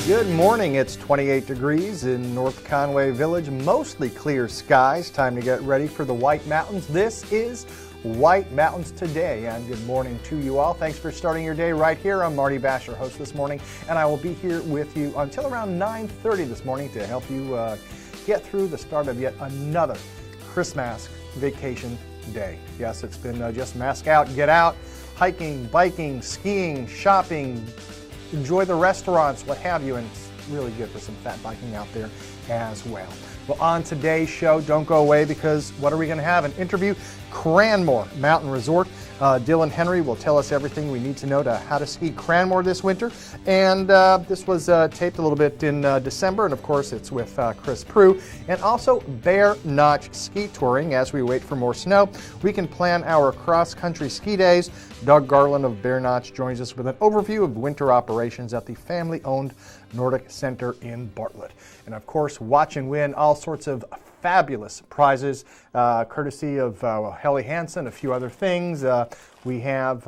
Good morning. It's 28 degrees in North Conway Village. Mostly clear skies. Time to get ready for the White Mountains. This is White Mountains Today, and good morning to you all. Thanks for starting your day right here. I'm Marty Basher, host this morning, and I will be here with you until around 9:30 this morning to help you get through the start of yet another Christmas vacation day. Yes, it's been just mask out, get out, hiking, biking, skiing, shopping, enjoy the restaurants, what have you, and it's really good for some fat biking out there as well. Well, on today's show, don't go away, because what are we going to have? An interview, Cranmore Mountain Resort. Dylan Henry will tell us everything we need to know to how to ski Cranmore this winter. And this was taped a little bit in December, and of course it's with Chris Prue. And also Bear Notch Ski Touring. As we wait for more snow, we can plan our cross-country ski days. Doug Garland of Bear Notch joins us with an overview of winter operations at the family-owned Nordic Center in Bartlett. And of course, watch and win all sorts of fabulous prizes, courtesy of Helly Hansen, a few other things. We have,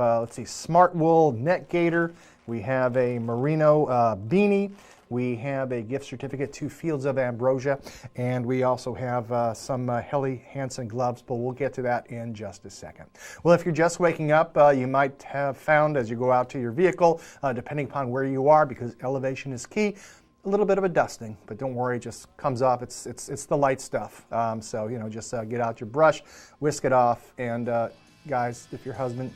Smart Wool Net Gator. We have a Merino beanie. We have a gift certificate to Fields of Ambrosia. And we also have some Helly Hansen gloves, but we'll get to that in just a second. Well, if you're just waking up, you might have found as you go out to your vehicle, depending upon where you are, because elevation is key, a little bit of a dusting, but don't worry, it just comes off. It's the light stuff. So just get out your brush, whisk it off, and guys, if you're a husband,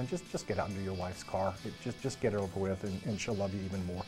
just get out into your wife's car. Just get it over with, and she'll love you even more.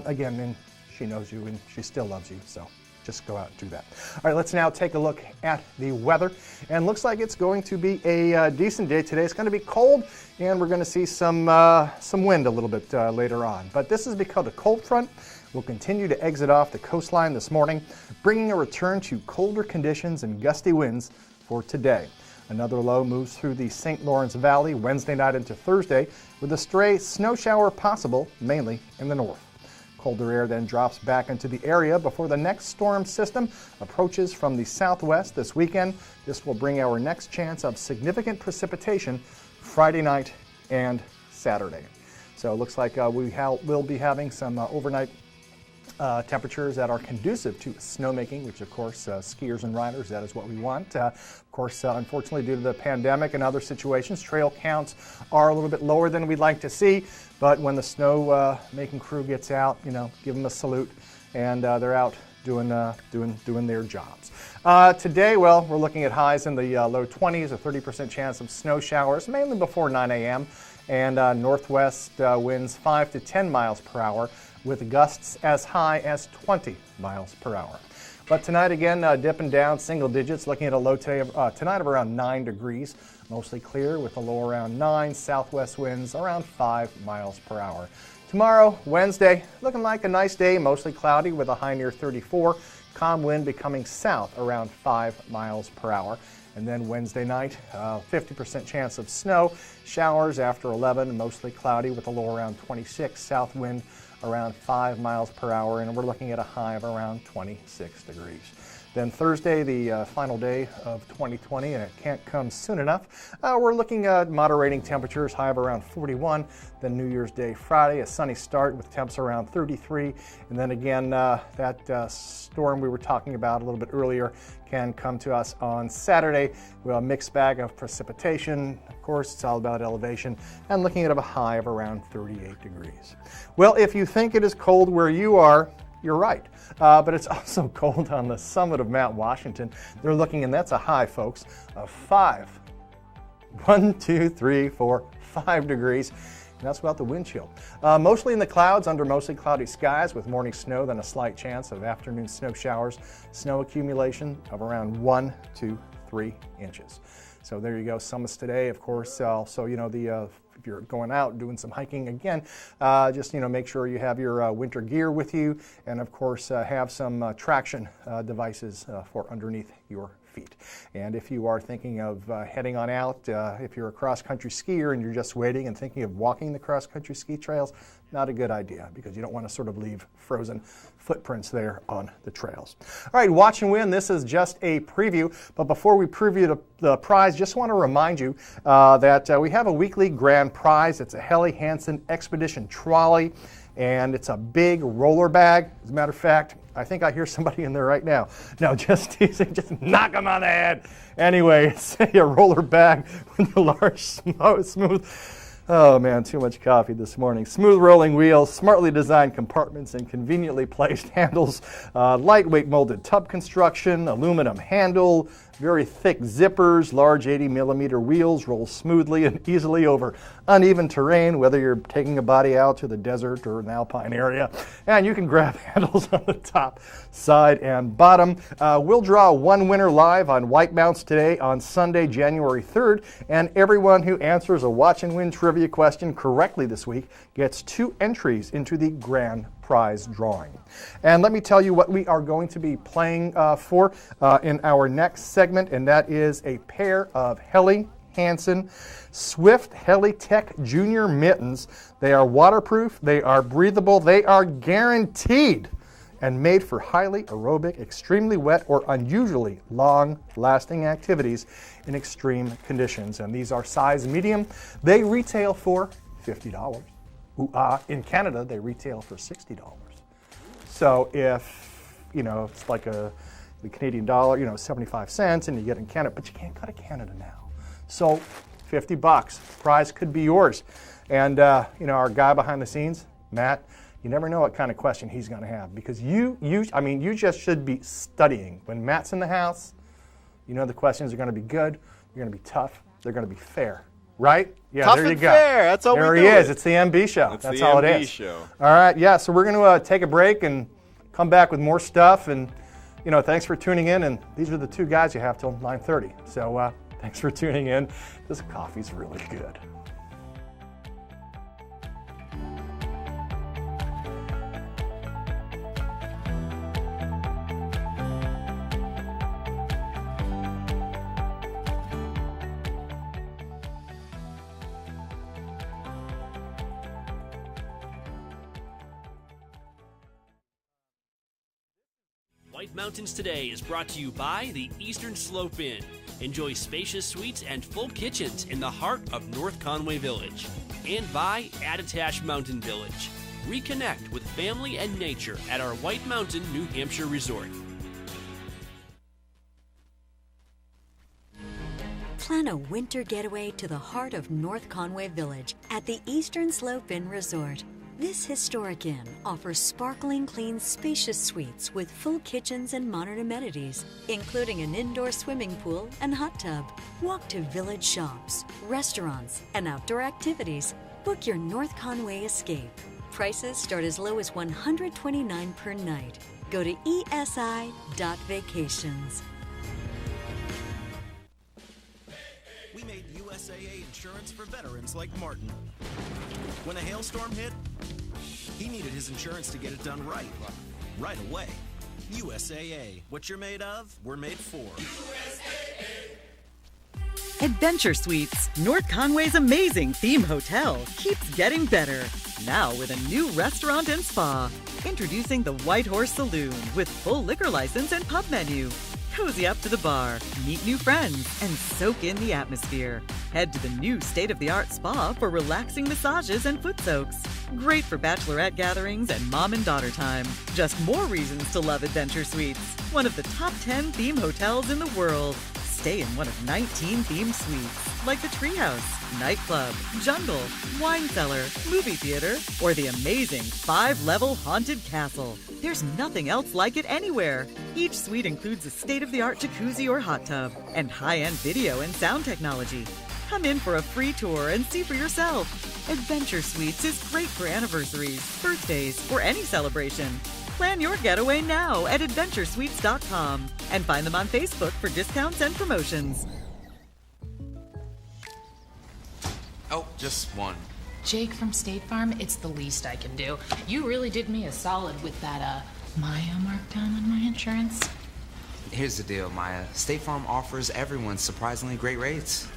Again, and she knows you, and she still loves you. So just go out and do that. All right, let's now take a look at the weather. And looks like it's going to be a decent day today. It's going to be cold, and we're going to see some wind a little bit later on. But this is because a cold front will continue to exit off the coastline this morning, bringing a return to colder conditions and gusty winds for today. Another low moves through the St. Lawrence Valley Wednesday night into Thursday, with a stray snow shower possible, mainly in the north. Colder air then drops back into the area before the next storm system approaches from the southwest this weekend. This will bring our next chance of significant precipitation Friday night and Saturday. So it looks like we'll be having some overnight temperatures that are conducive to snowmaking, which of course skiers and riders, that is what we want. Of course, unfortunately, due to the pandemic and other situations, trail counts are a little bit lower than we'd like to see. But when the snow making crew gets out, give them a salute, and they're out doing their jobs. Today, well, we're looking at highs in the low 20s, a 30% chance of snow showers, mainly before 9 a.m. And northwest winds 5 to 10 miles per hour, with gusts as high as 20 miles per hour. But tonight again, dipping down single digits, looking at a low tonight of around 9 degrees, mostly clear with a low around 9, southwest winds around 5 miles per hour. Tomorrow, Wednesday, looking like a nice day, mostly cloudy with a high near 34, calm wind becoming south around 5 miles per hour. And then Wednesday night, 50% chance of snow, showers after 11, mostly cloudy with a low around 26, south wind around 5 miles per hour, and we're looking at a high of around 26 degrees. Then Thursday, the final day of 2020, and it can't come soon enough. We're looking at moderating temperatures, high of around 41. Then New Year's Day Friday, a sunny start with temps around 33. And then again, that storm we were talking about a little bit earlier can come to us on Saturday. We have a mixed bag of precipitation. Of course, it's all about elevation, and looking at a high of around 38 degrees. Well, if you think it is cold where you are, you're right. But it's also cold on the summit of Mount Washington. They're looking, and that's a high, folks, of 5. 1, 2, 3, 4, 5 degrees. And that's without the wind chill. Mostly in the clouds under mostly cloudy skies with morning snow, then a slight chance of afternoon snow showers. Snow accumulation of around 1 to 3 inches. So there you go, summits today. Of course, also, if you're going out doing some hiking again, just make sure you have your winter gear with you, and of course have some traction devices for underneath your feet. And if you are thinking of heading on out, if you're a cross-country skier and you're just waiting and thinking of walking the cross-country ski trails, not a good idea, because you don't want to sort of leave frozen footprints there on the trails. All right, watch and win. This is just a preview, but before we preview the prize, just want to remind you that we have a weekly grand prize. It's a Helly Hansen Expedition Trolley. and it's a big roller bag. As a matter of fact, I think I hear somebody in there right now. No, just teasing, just knock them on the head. Anyway, it's a roller bag with a large, smooth, oh man, too much coffee this morning. Smooth rolling wheels, smartly designed compartments, and conveniently placed handles. Lightweight molded tub construction, aluminum handle, very thick zippers, large 80mm wheels, roll smoothly and easily over uneven terrain, whether you're taking a body out to the desert or an alpine area. And you can grab handles on the top, side, and bottom. We'll draw one winner live on White Mounts today on Sunday, January 3rd. And everyone who answers a Watch and Win trivia question correctly this week gets 2 entries into the grand prize drawing. And let me tell you what we are going to be playing for in our next segment, and that is a pair of Helly Hansen Swift Helitech Junior mittens. They are waterproof, they are breathable, they are guaranteed and made for highly aerobic, extremely wet, or unusually long-lasting activities in extreme conditions. And these are size medium. They retail for $50. In Canada, they retail for $60. So if, it's like the Canadian dollar, 75 cents, and you get in Canada, but you can't go to Canada now. So $50, prize could be yours. And, our guy behind the scenes, Matt, you never know what kind of question he's going to have, because you just should be studying. When Matt's in the house, the questions are going to be good, they're going to be tough, they're going to be fair. Right? Yeah, Tough there you and go. Fair. That's how there we he do is. it. It's the MB show. That's the all it MB is. show. All right. Yeah. So we're going to take a break and come back with more stuff. And thanks for tuning in. And these are the 2 guys you have till 9:30. So thanks for tuning in. This coffee's really good. White Mountains Today is brought to you by the Eastern Slope Inn. Enjoy spacious suites and full kitchens in the heart of North Conway Village. And by Attitash Mountain Village. Reconnect with family and nature at our White Mountain, New Hampshire resort. Plan a winter getaway to the heart of North Conway Village at the Eastern Slope Inn Resort. This historic inn offers sparkling clean, spacious suites with full kitchens and modern amenities, including an indoor swimming pool and hot tub. Walk to village shops, restaurants, and outdoor activities. Book your North Conway escape. Prices start as low as $129 per night. Go to esi.vacations. We made USAA insurance for veterans like Martin. When a hailstorm hit, he needed his insurance to get it done right away. USAA. What you're made of, we're made for. Adventure Suites, North Conway's amazing theme hotel, keeps getting better. Now with a new restaurant and spa. Introducing the White Horse Saloon with full liquor license and pub menu. Cozy up to the bar, meet new friends, and soak in the atmosphere. Head to the new state-of-the-art spa for relaxing massages and foot soaks. Great for bachelorette gatherings and mom and daughter time. Just more reasons to love Adventure Suites. One of the top 10 theme hotels in the world. Stay in one of 19 themed suites, like the Treehouse, Nightclub, Jungle, Wine Cellar, Movie Theater, or the amazing 5-level Haunted Castle. There's nothing else like it anywhere. Each suite includes a state-of-the-art jacuzzi or hot tub, and high-end video and sound technology. Come in for a free tour and see for yourself. Adventure Suites is great for anniversaries, birthdays, or any celebration. Plan your getaway now at adventuresuites.com and find them on Facebook for discounts and promotions. Oh, just one. Jake from State Farm, it's the least I can do. You really did me a solid with that, Maya markdown on my insurance. Here's the deal, Maya. State Farm offers everyone surprisingly great rates.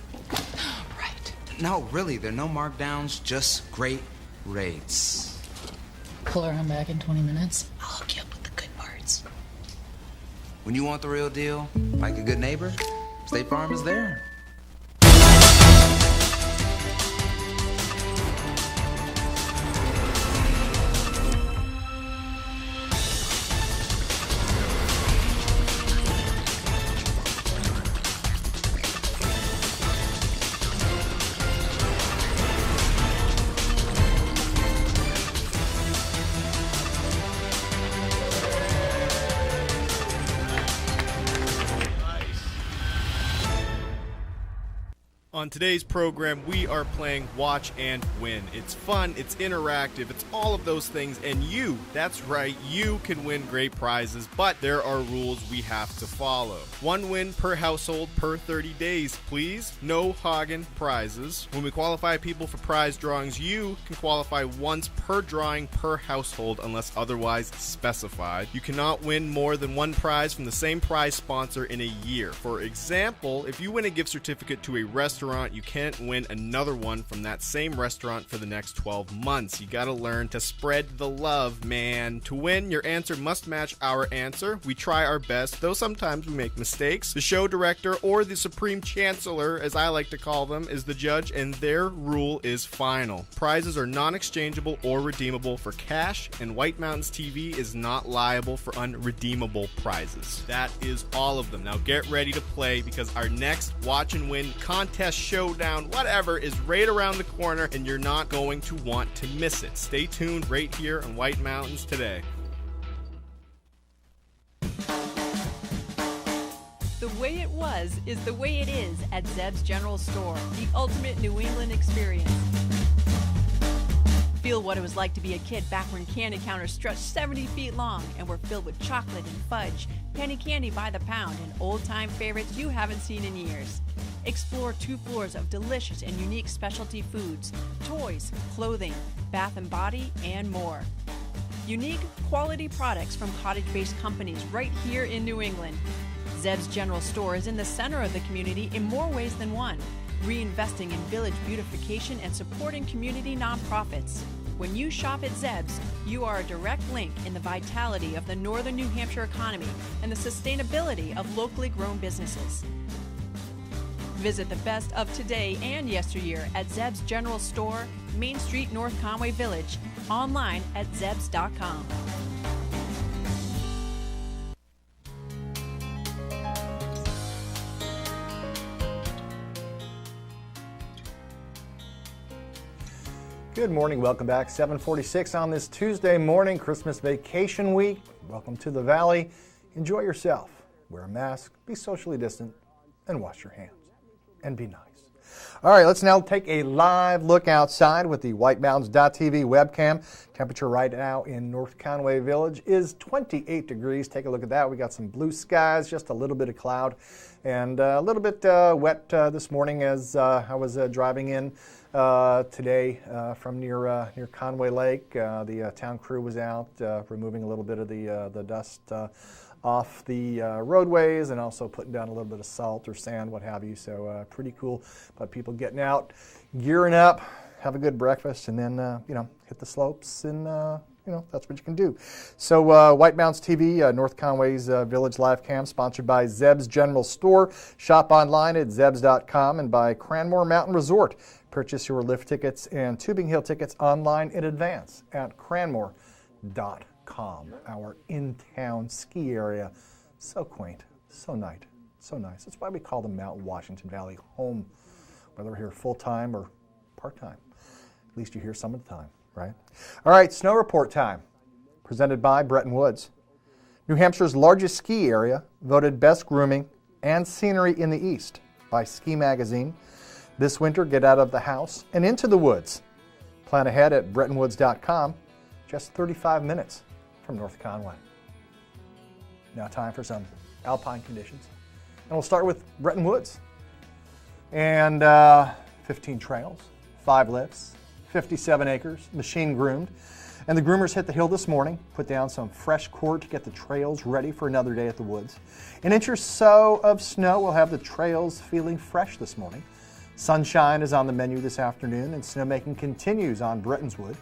Right. No, really, there are no markdowns, just great rates. Pull around back in 20 minutes. I'll hook you up with the good parts. When you want the real deal, like a good neighbor, State Farm is there. On today's program, we are playing Watch and Win. It's fun, it's interactive, it's all of those things, and you, that's right, you can win great prizes, but there are rules we have to follow. 1 win per household per 30 days, please. No Hagen prizes. When we qualify people for prize drawings, you can qualify once per drawing per household unless otherwise specified. You cannot win more than 1 prize from the same prize sponsor in a year. For example, if you win a gift certificate to a restaurant, you can't win another one from that same restaurant for the next 12 months. You gotta learn to spread the love, man. To win, your answer must match our answer. We try our best, though sometimes we make mistakes. The show director, or the supreme chancellor, as I like to call them, is the judge, and their rule is final. Prizes are non-exchangeable or redeemable for cash, and White Mountains TV is not liable for unredeemable prizes. That is all of them. Now get ready to play, because our next Watch and Win contest, showdown, whatever, is right around the corner, and you're not going to want to miss it. Stay tuned right here on White Mountains Today. The way it was is the way it is at Zeb's General Store, the ultimate New England experience. Feel what it was like to be a kid back when candy counters stretched 70 feet long and were filled with chocolate and fudge, penny candy by the pound, and old-time favorites you haven't seen in years. Explore 2 floors of delicious and unique specialty foods, toys, clothing, bath and body, and more. Unique, quality products from cottage-based companies right here in New England. Zeb's General Store is in the center of the community in more ways than one, reinvesting in village beautification and supporting community nonprofits. When you shop at Zeb's, you are a direct link in the vitality of the northern New Hampshire economy and the sustainability of locally grown businesses. Visit the best of today and yesteryear at Zeb's General Store, Main Street, North Conway Village, online at zebs.com. Good morning, welcome back. 7:46 on this Tuesday morning, Christmas vacation week. Welcome to the Valley. Enjoy yourself. Wear a mask, be socially distant, and wash your hands. And be nice. All right, let's now take a live look outside with the WhiteMountains.tv webcam. Temperature right now in North Conway Village is 28 degrees. Take a look at that. We got some blue skies, just a little bit of cloud, and a little bit wet this morning as I was driving in today from near Conway Lake. The town crew was out removing a little bit of the dust off the roadways and also putting down a little bit of salt or sand, what have you. So pretty cool. But people getting out, gearing up, have a good breakfast, and then hit the slopes, and that's what you can do. So White Mountains TV, North Conway's Village Live Cam, sponsored by Zeb's General Store. Shop online at zebs.com, and by Cranmore Mountain Resort. Purchase your lift tickets and Tubing Hill tickets online in advance at cranmore.com. Our in-town ski area. So quaint, so nice, so nice. That's why we call the Mount Washington Valley home, whether we're here full-time or part-time. At least you're here some of the time, right? All right, snow report time, presented by Bretton Woods. New Hampshire's largest ski area, voted best grooming and scenery in the East by Ski Magazine. This winter, get out of the house and into the woods. Plan ahead at BrettonWoods.com, just 35 minutes from North Conway. Now time for some alpine conditions. And we'll start with Bretton Woods. And 15 trails, 5 lifts, 57 acres, machine groomed. And the groomers hit the hill this morning, put down some fresh cord to get the trails ready for another day at the woods. An inch or so of snow will have the trails feeling fresh this morning. Sunshine is on the menu this afternoon, and snowmaking continues on Brettonswood.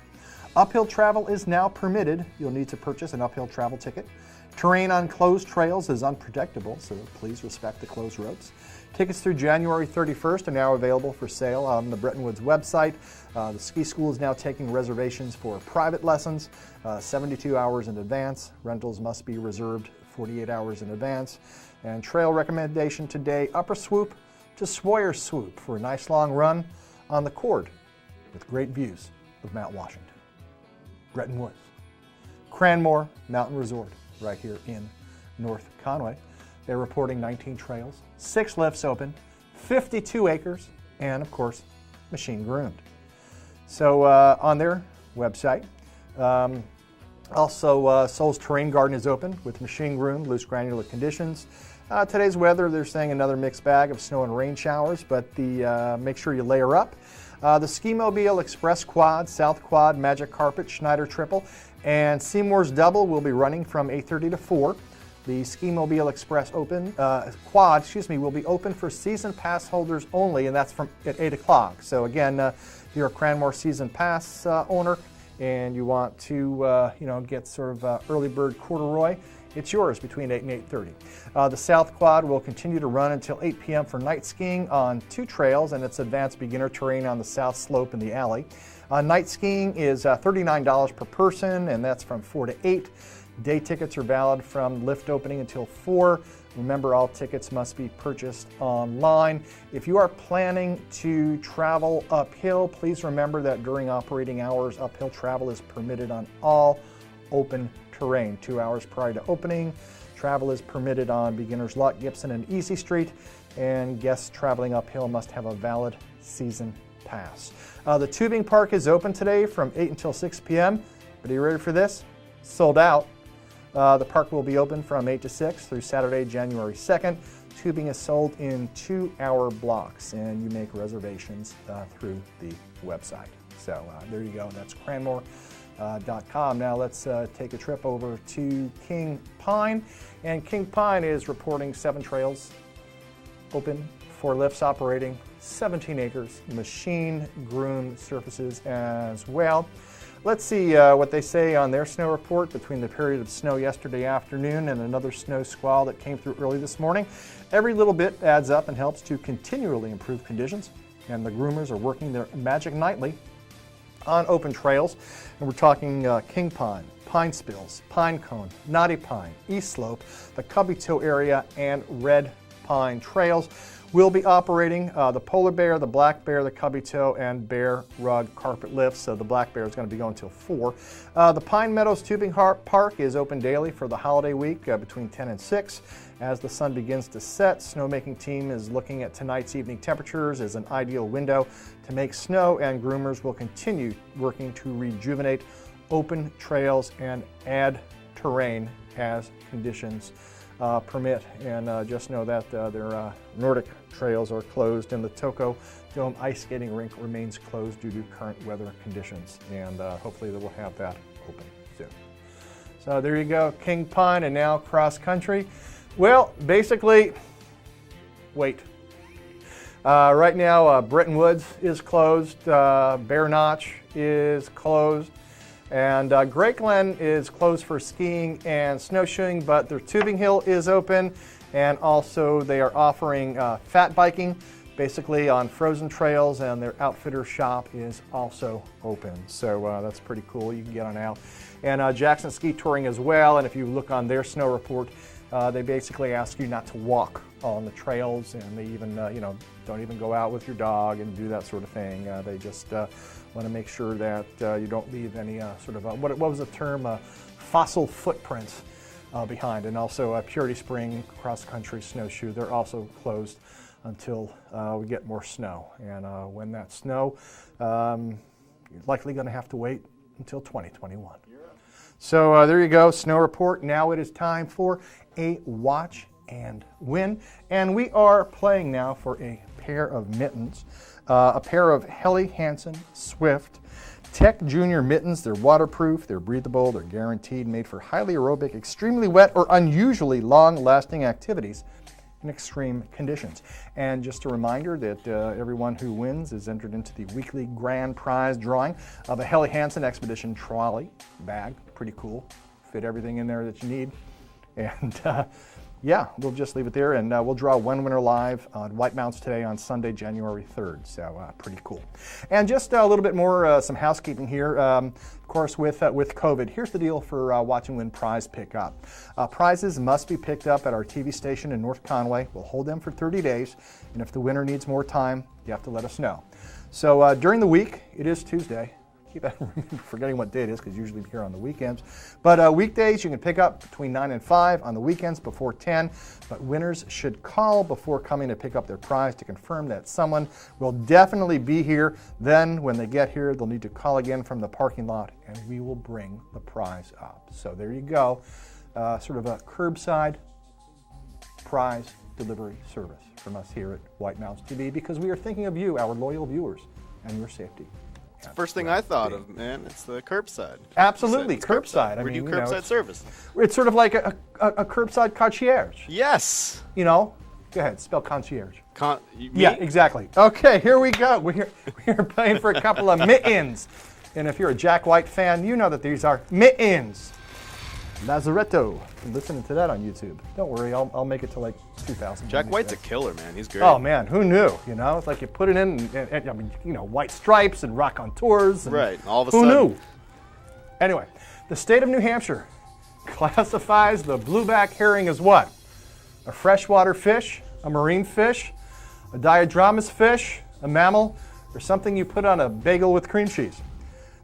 Uphill travel is now permitted. You'll need to purchase an uphill travel ticket. Terrain on closed trails is unpredictable, so please respect the closed roads. Tickets through January 31st are now available for sale on the Bretton Woods website. The ski school is now taking reservations for private lessons, 72 hours in advance. Rentals must be reserved 48 hours in advance. And trail recommendation today, Upper Swoop to Swoyer Swoop for a nice long run on the cord with great views of Mount Washington. Bretton Woods. Cranmore Mountain Resort right here in North Conway. They're reporting 19 trails, 6 lifts open, 52 acres, and, of course, machine groomed. So on their website, also Sol's Terrain Garden is open with machine groomed, loose granular conditions. Today's weather, they're saying another mixed bag of snow and rain showers, but make sure you layer up. The Ski Mobile Express Quad, South Quad, Magic Carpet, Schneider Triple, and Seymour's Double will be running from 8:30 to 4. The Ski Mobile Express Quad, will be open for season pass holders only, and that's at 8 o'clock. So again, if you're a Cranmore season pass owner and you want to, get sort of early bird corduroy, it's yours between 8 and 8:30. The South Quad will continue to run until 8 p.m. for night skiing on 2 trails, and it's advanced beginner terrain on the south slope in the alley. Night skiing is $39 per person, and that's from 4 to 8. Day tickets are valid from lift opening until 4. Remember, all tickets must be purchased online. If you are planning to travel uphill, please remember that during operating hours, uphill travel is permitted on all open terrain. 2 hours prior to opening, travel is permitted on Beginner's Luck, Gibson, and Easy Street, and guests traveling uphill must have a valid season pass. The tubing park is open today from 8 until 6 p.m., but are you ready for this? Sold out. The park will be open from 8 to 6 through Saturday, January 2nd. Tubing is sold in 2-hour blocks, and you make reservations through the website. So there you go. That's Cranmore.com. Now let's take a trip over to King Pine. And King Pine is reporting 7 trails open, 4 lifts operating, 17 acres, machine groomed surfaces as well. Let's see what they say on their snow report between the period of snow yesterday afternoon and another snow squall that came through early this morning. Every little bit adds up and helps to continually improve conditions, and the groomers are working their magic nightly on open trails. And we're talking King Pine, Pine Spills, Pine Cone, Knotty Pine, East Slope, the Cubby Toe area, and Red Pine trails. We'll be operating the Polar Bear, the Black Bear, the Cubby Toe, and Bear Rug carpet lifts. So the Black Bear is going to be going until 4. The Pine Meadows Tubing Park is open daily for the holiday week between 10 and 6. As the sun begins to set, snowmaking team is looking at tonight's evening temperatures as an ideal window to make snow, and groomers will continue working to rejuvenate open trails and add terrain as conditions permit. And just know that their Nordic trails are closed, and the Toko Dome ice skating rink remains closed due to current weather conditions, and hopefully they will have that open soon. So there you go, King Pine. And now cross country. Well, basically, wait. Right now, Bretton Woods is closed, Bear Notch is closed, and Great Glen is closed for skiing and snowshoeing, but their tubing hill is open, and also they are offering fat biking, basically on frozen trails, and their outfitter shop is also open. So that's pretty cool. You can get on out. And Jackson Ski Touring as well, and if you look on their snow report, they basically ask you not to walk on the trails, and they even, don't even go out with your dog and do that sort of thing. They just want to make sure that you don't leave any sort of, what was the term, fossil footprints behind. And also Purity Spring Cross Country Snowshoe, they're also closed until we get more snow. And when that snow, you're likely going to have to wait until 2021. So there you go, snow report. Now it is time for a watch and win. And we are playing now for a pair of mittens, a pair of Helly Hansen Swift Tech Junior mittens. They're waterproof, they're breathable, they're guaranteed, made for highly aerobic, extremely wet, or unusually long-lasting activities in extreme conditions. And just a reminder that everyone who wins is entered into the weekly grand prize drawing of a Helly Hansen Expedition trolley bag. Pretty cool. Fit everything in there that you need. And yeah, we'll just leave it there, and we'll draw one winner live on White Mountains today on Sunday, January 3rd. So pretty cool. And just a little bit more, some housekeeping here. Of course, with COVID, here's the deal for Watch and Win prize pickup. Prizes must be picked up at our TV station in North Conway. We'll hold them for 30 days, and if the winner needs more time, you have to let us know. So during the week, it is Tuesday. keep forgetting what day it is because usually we're here on the weekends. But weekdays you can pick up between 9 and 5, on the weekends before 10. But winners should call before coming to pick up their prize to confirm that someone will definitely be here. Then when they get here, they'll need to call again from the parking lot and we will bring the prize up. So there you go. Sort of a curbside prize delivery service from us here at White Mountains TV because we are thinking of you, our loyal viewers, and your safety. It's the first thing I thought of, man. It's the curbside. Absolutely, curbside. We do curbside service. It's sort of like a curbside concierge. Yes. You know? Go ahead, spell concierge. Me? Yeah, exactly. Okay, here we go. We're playing for a couple of mittens. And if you're a Jack White fan, you know that these are mittens. Lazaretto. Listening to that on YouTube. Don't worry, I'll make it to like 2,000. Jack White's a killer, man. He's great. Oh man, who knew? You know, it's like you put it in, and I mean, you know, white stripes and rock on tours. And right. All of a sudden. Who knew? Anyway, the state of New Hampshire classifies the blueback herring as what? A freshwater fish, a marine fish, a diadromous fish, a mammal, or something you put on a bagel with cream cheese.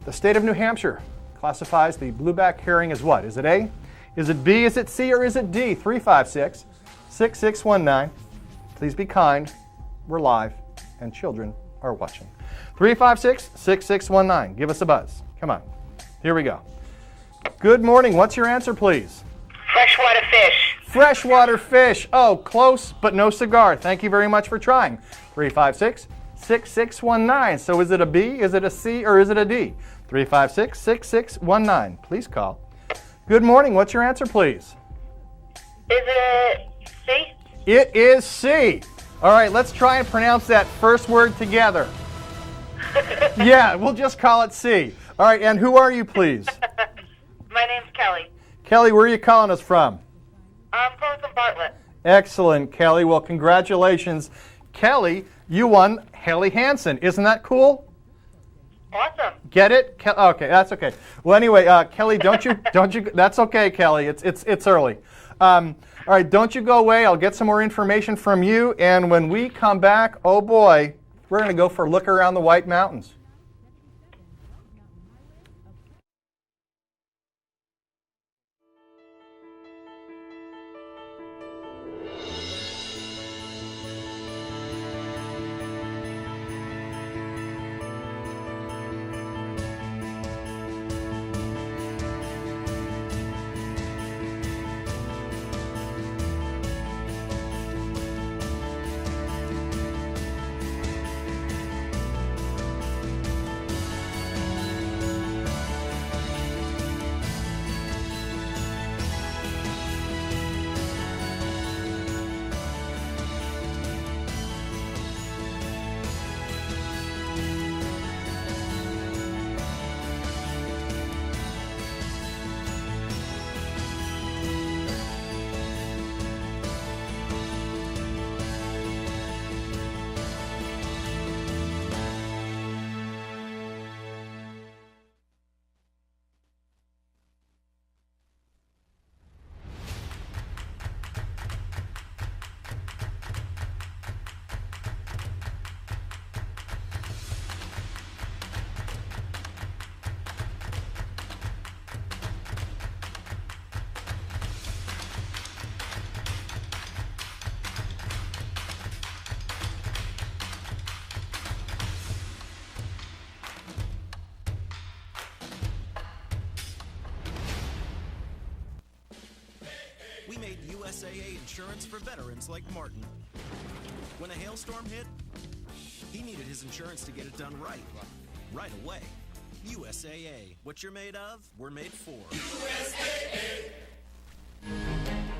The state of New Hampshire classifies the blueback herring as what? Is it A? Is it B? Is it C? Or is it D? 356-6619. Please be kind. We're live, and children are watching. 356-6619. Give us a buzz. Come on. Here we go. Good morning. What's your answer, please? Freshwater fish. Freshwater fish. Oh, close, but no cigar. Thank you very much for trying. 356-6619. So is it a B, is it a C, or is it a D? 356-6619. Please call. Good morning. What's your answer, please? Is it C? It is C. All right, let's try and pronounce that first word together. Yeah, we'll just call it C. All right, and who are you, please? My name's Kelly. Kelly, where are you calling us from? I'm calling from Bartlett. Excellent, Kelly. Well, congratulations. Kelly, you won Helly Hansen. Isn't that cool? Awesome. Get it? Okay, that's okay. Well, anyway, Kelly, don't you? That's okay, Kelly. It's early. All right, don't you go away. I'll get some more information from you, and when we come back, oh boy, we're going to go for a look around the White Mountains. We made USAA insurance for veterans like Martin. When a hailstorm hit, he needed his insurance to get it done right away. USAA. What you're made of, we're made for. USAA.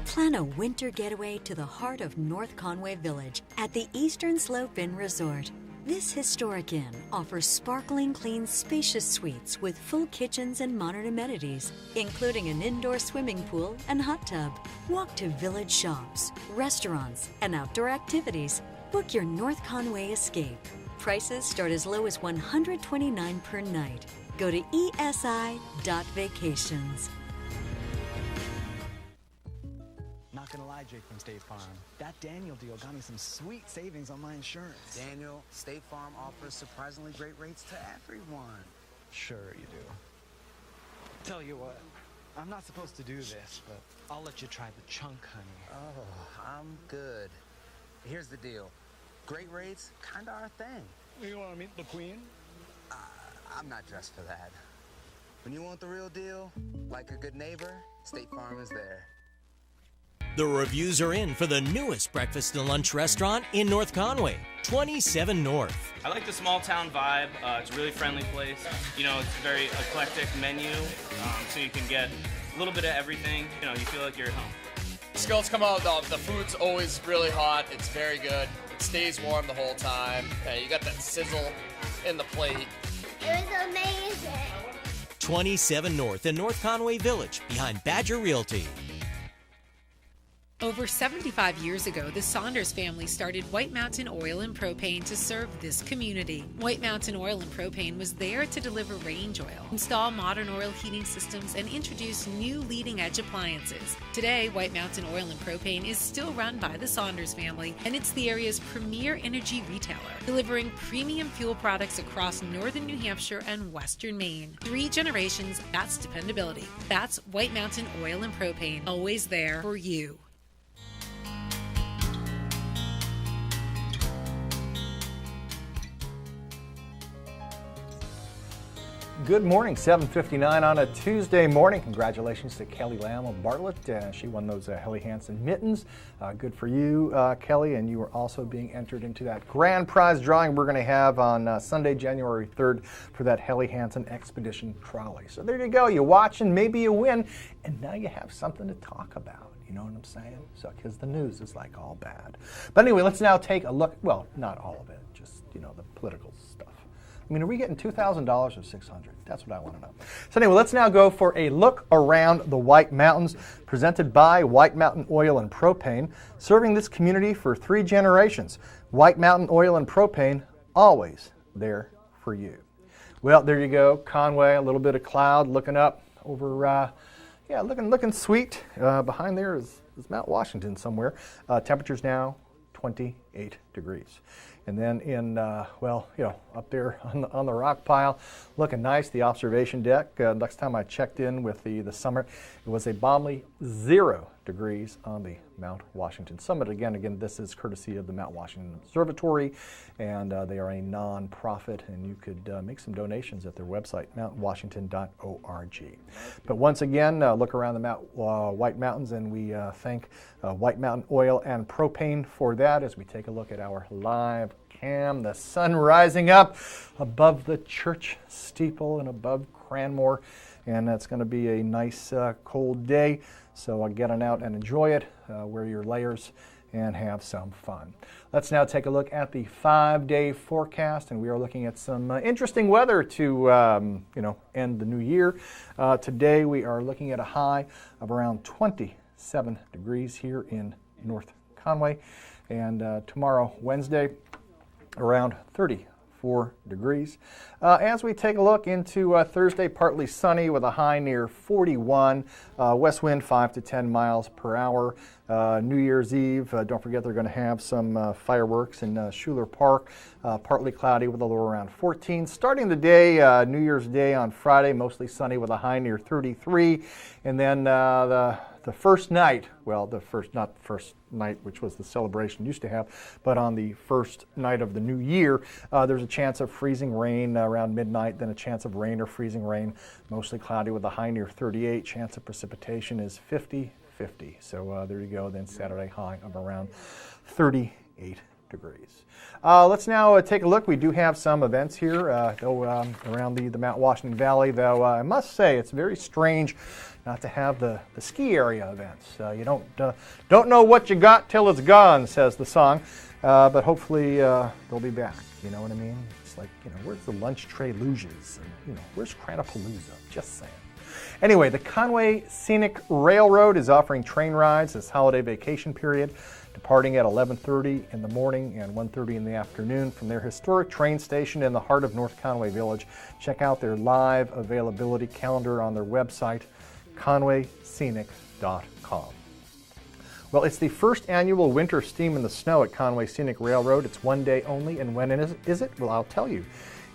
Plan a winter getaway to the heart of North Conway Village at the Eastern Slope Inn Resort. This historic inn offers sparkling clean, spacious suites with full kitchens and modern amenities, including an indoor swimming pool and hot tub. Walk to village shops, restaurants, and outdoor activities. Book your North Conway escape. Prices start as low as $129 per night. Go to esi.vacations. Not gonna lie, Jake from State Farm. That Daniel deal got me some sweet savings on my insurance. Daniel, State Farm offers surprisingly great rates to everyone. Sure you do. Tell you what, I'm not supposed to do this, but I'll let you try the chunk, honey. Oh, I'm good. Here's the deal. Great rates, kinda our thing. You want to meet the queen? I'm not dressed for that. When you want the real deal, like a good neighbor, State Farm is there. The reviews are in for the newest breakfast and lunch restaurant in North Conway, 27 North. I like the small town vibe. It's a really friendly place. You know, it's a very eclectic menu, so you can get a little bit of everything. You know, you feel like you're at home. Skillets come out, the food's always really hot. It's very good. It stays warm the whole time. You got that sizzle in the plate. It was amazing. 27 North in North Conway Village, behind Badger Realty. Over 75 years ago, the Saunders family started White Mountain Oil and Propane to serve this community. White Mountain Oil and Propane was there to deliver range oil, install modern oil heating systems, and introduce new leading-edge appliances. Today, White Mountain Oil and Propane is still run by the Saunders family, and it's the area's premier energy retailer, delivering premium fuel products across northern New Hampshire and western Maine. 3 generations, that's dependability. That's White Mountain Oil and Propane, always there for you. Good morning, 7:59 on a Tuesday morning. Congratulations to Kelly Lamb of Bartlett. She won those Helly Hansen mittens. Good for you, Kelly, and you are also being entered into that grand prize drawing we're going to have on Sunday, January 3rd for that Helly Hansen Expedition trolley. So there you go. You watch and maybe you win, and now you have something to talk about. You know what I'm saying? So, because the news is like all bad. But anyway, let's now take a look. Well, not all of it, just, you know, the political stuff. I mean, are we getting $2,000 or $600? That's what I want to know. So anyway, let's now go for a look around the White Mountains, presented by White Mountain Oil and Propane, serving this community for 3 generations. White Mountain Oil and Propane, always there for you. Well, there you go, Conway, a little bit of cloud looking up over, looking sweet. Behind there is Mount Washington somewhere. Temperatures now 28 degrees. And then in, up there on the rock pile, looking nice, the observation deck. Next time I checked in with the summit, it was a balmy 0 degrees on the Mount Washington summit. Again, this is courtesy of the Mount Washington Observatory, and they are a non-profit, and you could make some donations at their website, mountwashington.org. But once again, look around the White Mountains, and we thank White Mountain Oil and Propane for that as we take a look at our live cam. The sun rising up above the church steeple and above Cranmore, and it's going to be a nice cold day. So get on out and enjoy it, wear your layers, and have some fun. Let's now take a look at the 5-day forecast, and we are looking at some interesting weather to end the new year. Today we are looking at a high of around 27 degrees here in North Conway, and tomorrow, Wednesday, around 34 degrees. As we take a look into Thursday, partly sunny with a high near 41, west wind 5 to 10 miles per hour. New Year's Eve, don't forget they're going to have some fireworks in Schuler Park, partly cloudy with a low around 14. Starting the day, New Year's Day on Friday, mostly sunny with a high near 33. And then the first night, not the first night, which was the celebration used to have, but on the first night of the new year, there's a chance of freezing rain around midnight, then a chance of rain or freezing rain, mostly cloudy with a high near 38. Chance of precipitation is 50-50. So there you go, then Saturday high of around 38 degrees. Let's now take a look. We do have some events here around the Mount Washington Valley, though I must say it's very strange not to have the ski area events. You don't know what you got till it's gone, says the song, but hopefully they'll be back. You know what I mean? It's like, where's the lunch tray luges? And, where's Cranapalooza? Just saying. Anyway, the Conway Scenic Railroad is offering train rides this holiday vacation period, departing at 11:30 in the morning and 1:30 in the afternoon from their historic train station in the heart of North Conway Village. Check out their live availability calendar on their website, conwayscenic.com. Well, it's the first annual Winter Steam in the Snow at Conway Scenic Railroad. It's one day only, and when is it? Well, I'll tell you.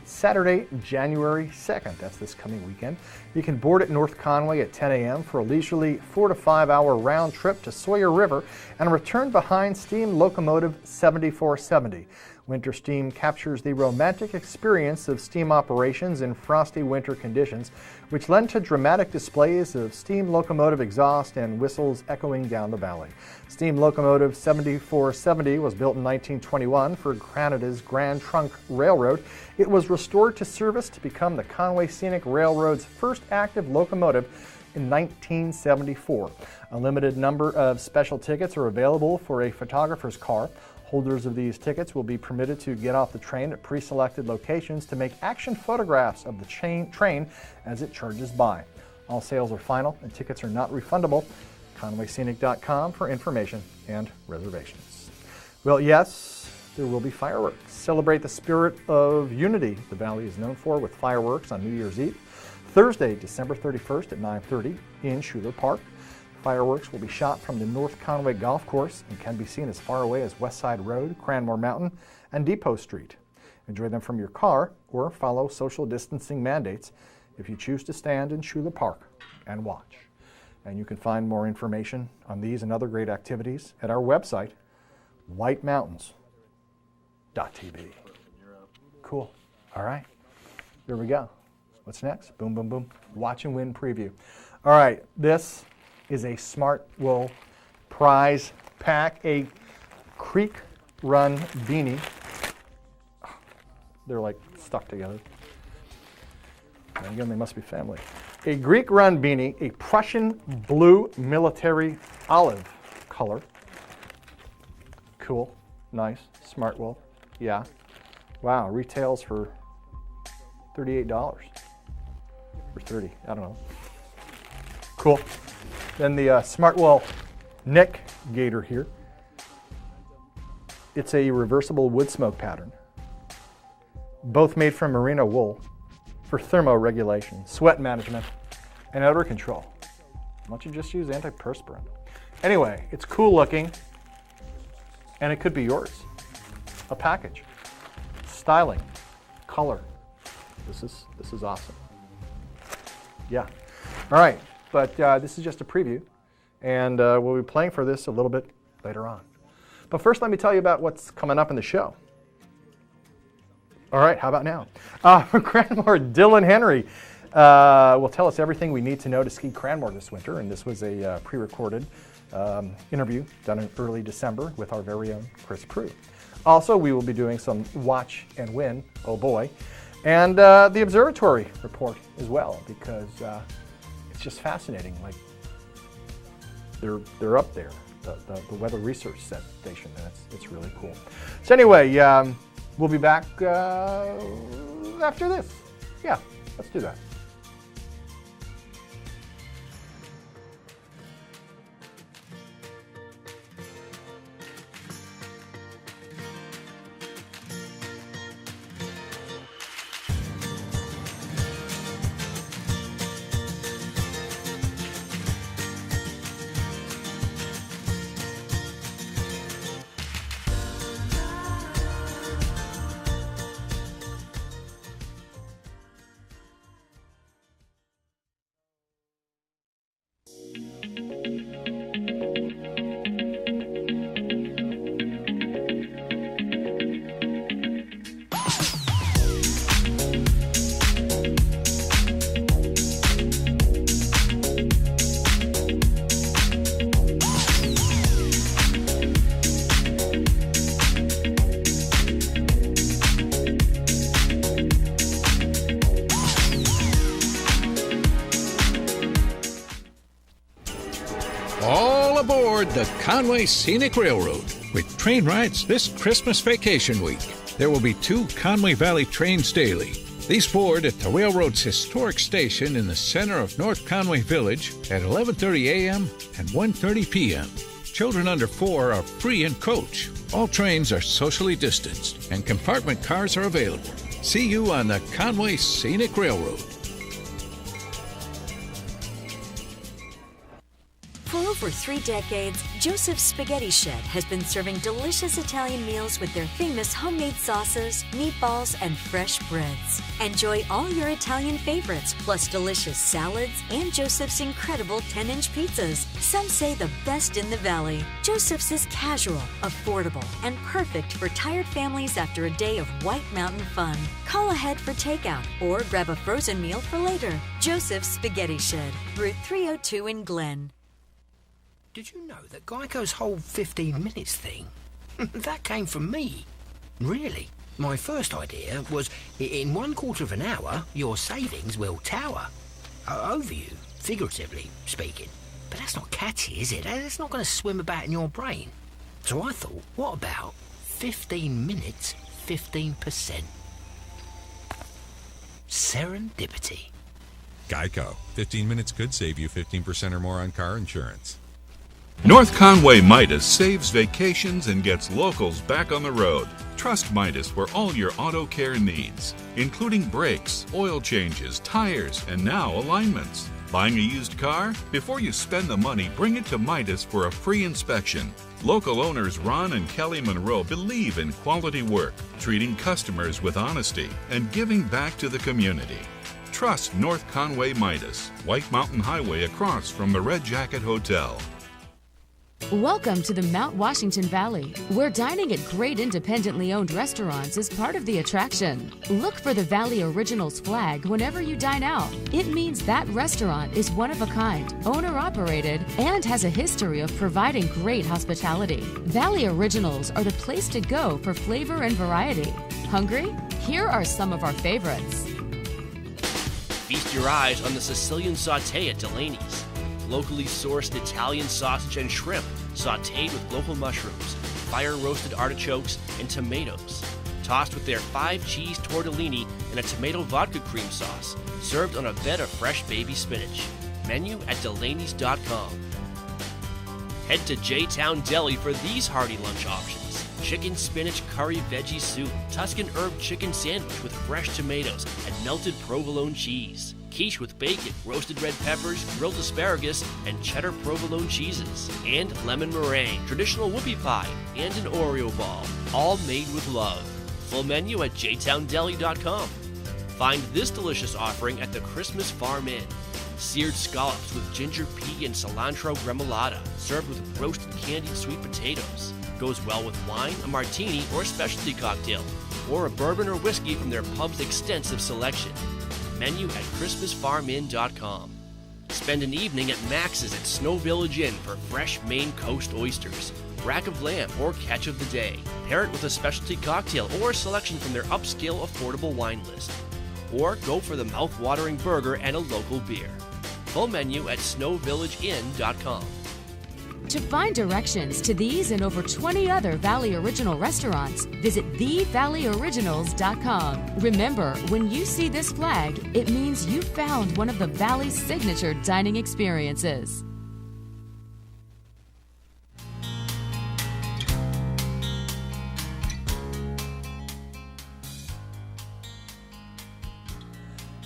Saturday, January 2nd. That's this coming weekend. You can board at North Conway at 10 a.m. for a leisurely 4 to 5 hour round trip to Sawyer River and return behind steam locomotive 7470. Winter Steam captures the romantic experience of steam operations in frosty winter conditions, which lend to dramatic displays of steam locomotive exhaust and whistles echoing down the valley. Steam locomotive 7470 was built in 1921 for Canada's Grand Trunk Railroad. It was restored to service to become the Conway Scenic Railroad's first active locomotive in 1974. A limited number of special tickets are available for a photographer's car. Holders of these tickets will be permitted to get off the train at pre-selected locations to make action photographs of the train as it charges by. All sales are final and tickets are not refundable. ConwayScenic.com for information and reservations. Well, yes, there will be fireworks. Celebrate the spirit of unity the Valley is known for with fireworks on New Year's Eve. Thursday, December 31st at 9:30 in Schuler Park. Fireworks will be shot from the North Conway Golf Course and can be seen as far away as Westside Road, Cranmore Mountain, and Depot Street. Enjoy them from your car or follow social distancing mandates if you choose to stand in Schuler Park and watch. And you can find more information on these and other great activities at our website, whitemountains.tv. Cool. All right. Here we go. What's next? Boom, boom, boom. Watch and win preview. All right. This is a Smart Wool prize pack, a Creek Run beanie. They're like stuck together. And again, they must be family. A Creek Run beanie, a Prussian blue military olive color. Cool, nice, Smart Wool, yeah. Wow, retails for $38 or $30, I don't know. Cool. Then the Smart Wool neck gaiter here. It's a reversible wood smoke pattern. Both made from merino wool for thermoregulation, sweat management, and odor control. Why don't you just use antiperspirant? Anyway, it's cool looking, and it could be yours. A package, styling, color. This is awesome. Yeah. All right. But this is just a preview, and we'll be playing for this a little bit later on. But first, let me tell you about what's coming up in the show. All right, how about now? Cranmore Dylan Henry will tell us everything we need to know to ski Cranmore this winter, and this was a pre-recorded interview done in early December with our very own Chris Prue. Also, we will be doing some watch and win, oh boy, and the observatory report as well, because it's just fascinating. Like they're up there, the Weather Research Station, and it's really cool. So anyway, we'll be back after this. Yeah, let's do that. The Conway Scenic Railroad with train rides this Christmas vacation week. There will be 2 Conway Valley trains daily. These board at the railroad's historic station in the center of North Conway Village at 11:30 a.m. and 1:30 p.m. Children under 4 are free in coach. All trains are socially distanced and compartment cars are available. See you on the Conway Scenic Railroad. Full over 3 decades, Joseph's Spaghetti Shed has been serving delicious Italian meals with their famous homemade sauces, meatballs, and fresh breads. Enjoy all your Italian favorites, plus delicious salads and Joseph's incredible 10-inch pizzas. Some say the best in the valley. Joseph's is casual, affordable, and perfect for tired families after a day of White Mountain fun. Call ahead for takeout or grab a frozen meal for later. Joseph's Spaghetti Shed, Route 302 in Glen. Did you know that Geico's whole 15 minutes thing, that came from me? Really? My first idea was, in 1/4 of an hour, your savings will tower. Over you, figuratively speaking. But that's not catchy, is it? It's not going to swim about in your brain. So I thought, what about 15 minutes, 15%? Serendipity. Geico. 15 minutes could save you 15% or more on car insurance. North Conway Midas saves vacations and gets locals back on the road. Trust Midas for all your auto care needs, including brakes, oil changes, tires, and now alignments. Buying a used car? Before you spend the money, bring it to Midas for a free inspection. Local owners Ron and Kelly Monroe believe in quality work, treating customers with honesty, and giving back to the community. Trust North Conway Midas, White Mountain Highway across from the Red Jacket Hotel. Welcome to the Mount Washington Valley, where dining at great independently owned restaurants is part of the attraction. Look for the Valley Originals flag whenever you dine out. It means that restaurant is one of a kind, owner-operated, and has a history of providing great hospitality. Valley Originals are the place to go for flavor and variety. Hungry? Here are some of our favorites. Feast your eyes on the Sicilian Sauté at Delaney's. Locally sourced Italian sausage and shrimp, sautéed with local mushrooms, fire-roasted artichokes, and tomatoes. Tossed with their 5-cheese tortellini and a tomato vodka cream sauce, served on a bed of fresh baby spinach. Menu at Delaney's.com. Head to J-Town Deli for these hearty lunch options. Chicken spinach curry veggie soup, Tuscan herb chicken sandwich with fresh tomatoes and melted provolone cheese. Quiche with bacon, roasted red peppers, grilled asparagus, and cheddar provolone cheeses. And lemon meringue, traditional whoopie pie, and an Oreo ball, all made with love. Full menu at jtowndeli.com. Find this delicious offering at the Christmas Farm Inn. Seared scallops with ginger pea and cilantro gremolata, served with roasted candied sweet potatoes. Goes well with wine, a martini, or a specialty cocktail, or a bourbon or whiskey from their pub's extensive selection. Menu at ChristmasFarmInn.com. Spend an evening at Max's at Snow Village Inn for fresh Maine Coast oysters, rack of lamb, or catch of the day. Pair it with a specialty cocktail or a selection from their upscale affordable wine list. Or go for the mouth-watering burger and a local beer. Full menu at SnowVillageInn.com. To find directions to these and over 20 other Valley Original restaurants, visit TheValleyOriginals.com. Remember, when you see this flag, it means you found one of the Valley's signature dining experiences.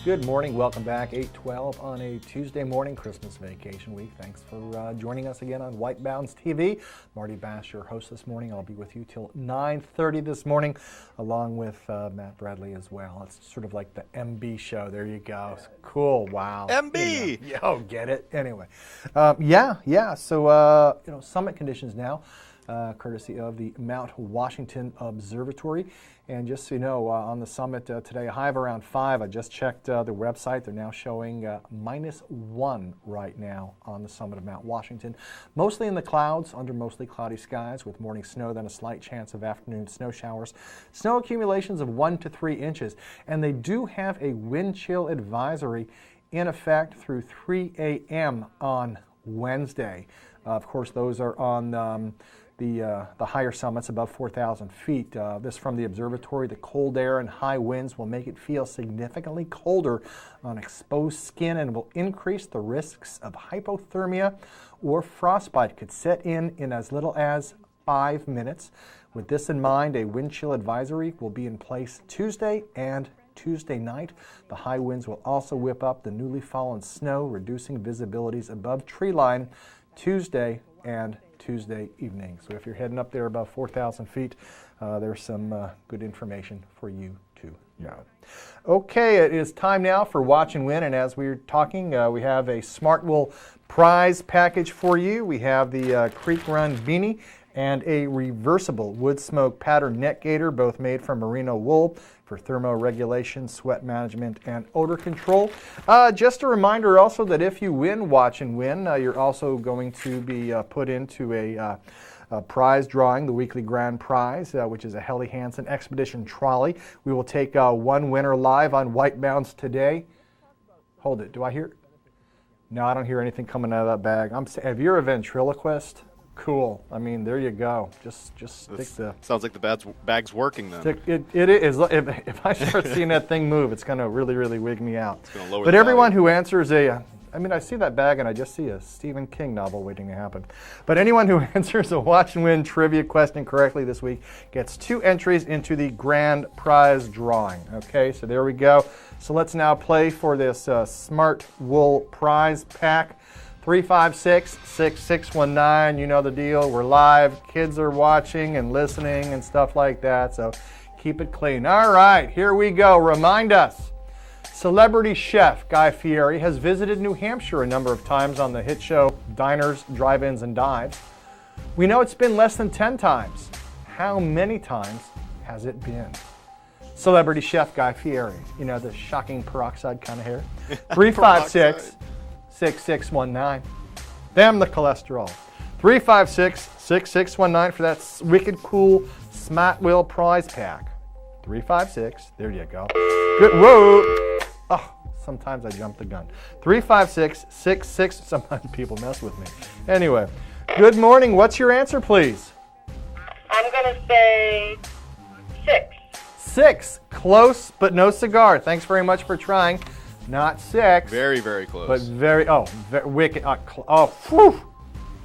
Good morning. Welcome back. 8:12 on a Tuesday morning, Christmas vacation week. Thanks for joining us again on White Mountains TV. Marty Bass, your host this morning. I'll be with you till 9:30 this morning, along with Matt Bradley as well. It's sort of like the MB show. There you go. Cool. Wow. MB. You know. Oh, get it? Anyway. Yeah. So, summit conditions now. Courtesy of the Mount Washington Observatory. And just so you know, on the summit today, a high of around 5. I just checked the website. They're now showing -1 right now on the summit of Mount Washington. Mostly in the clouds, under mostly cloudy skies with morning snow, then a slight chance of afternoon snow showers. Snow accumulations of 1 to 3 inches. And they do have a wind chill advisory in effect through 3 a.m. on Wednesday. Of course, those are on the higher summits above 4,000 feet. This from the observatory. The cold air and high winds will make it feel significantly colder on exposed skin and will increase the risks of hypothermia or frostbite. Could set in as little as 5 minutes. With this in mind, a wind chill advisory will be in place Tuesday and Tuesday night. The high winds will also whip up the newly fallen snow, reducing visibilities above tree line Tuesday and Tuesday evening. So if you're heading up there above 4,000 feet, there's some good information for you to know. Okay, it is time now for Watch and Win, and as we were talking, we have a Smartwool prize package for you. We have the Creek Run beanie and a reversible wood smoke pattern neck gaiter, both made from merino wool for thermoregulation, sweat management, and odor control. Just a reminder also that if you win Watch and Win, you're also going to be put into a prize drawing, the weekly grand prize, which is a Helly Hansen Expedition trolley. We will take one winner live on White Mountains today. Hold it, do I hear? No, I don't hear anything coming out of that bag. If you're a ventriloquist, cool. I mean, there you go. Just stick the... Sounds like the bag's working then. It is. If I start seeing that thing move, it's going to really, really wig me out. It's going to lower But the everyone value. who answers I see that bag and I just see a Stephen King novel waiting to happen. But anyone who answers a Watch and Win trivia question correctly this week gets 2 entries into the grand prize drawing. Okay, so there we go. So let's now play for this Smartwool prize pack. 356-6619, you know the deal. We're live. Kids are watching and listening and stuff like that, so keep it clean. All right, here we go. Remind us. Celebrity chef Guy Fieri has visited New Hampshire a number of times on the hit show Diners, Drive-Ins, and Dives. We know it's been less than 10 times. How many times has it been? Celebrity chef Guy Fieri, you know, the shocking peroxide kind of hair. 356-6619. Damn the cholesterol. 356-6619 for that wicked cool Smartwool prize pack. 356, there you go. Good, whoa. Oh, sometimes I jump the gun. 356-66, sometimes people mess with me. Anyway, good morning. What's your answer, please? I'm going to say 6. 6. Close, but no cigar. Thanks very much for trying. Not 6. Very, very close. But wicked. Whew.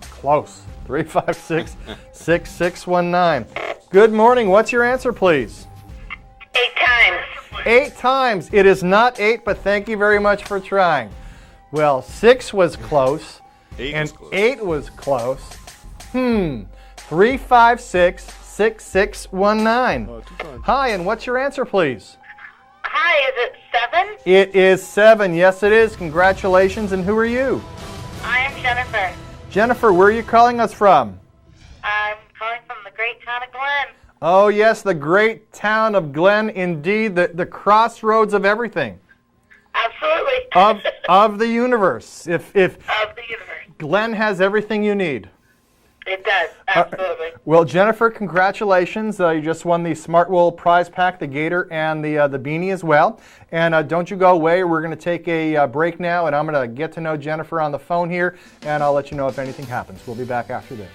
Close. 356-6619. Good morning. What's your answer, please? 8 times. 8 times. It is not 8, but thank you very much for trying. Well, 6 was close. 8 and was close. 8 was close. 356-6619. Oh, 2 times. Hi, and what's your answer, please? Hi, is it 7? It is 7. Yes, it is. Congratulations. And who are you? I am Jennifer. Jennifer, where are you calling us from? I'm calling from the great town of Glen. Oh, yes, the great town of Glen, indeed, the crossroads of everything. Absolutely. Of the universe. If Of the universe. Glen has everything you need. It does. Absolutely. Well, Jennifer, congratulations. You just won the Smartwool prize pack, the gaiter, and the beanie as well. And don't you go away. We're going to take a break now, and I'm going to get to know Jennifer on the phone here, and I'll let you know if anything happens. We'll be back after this.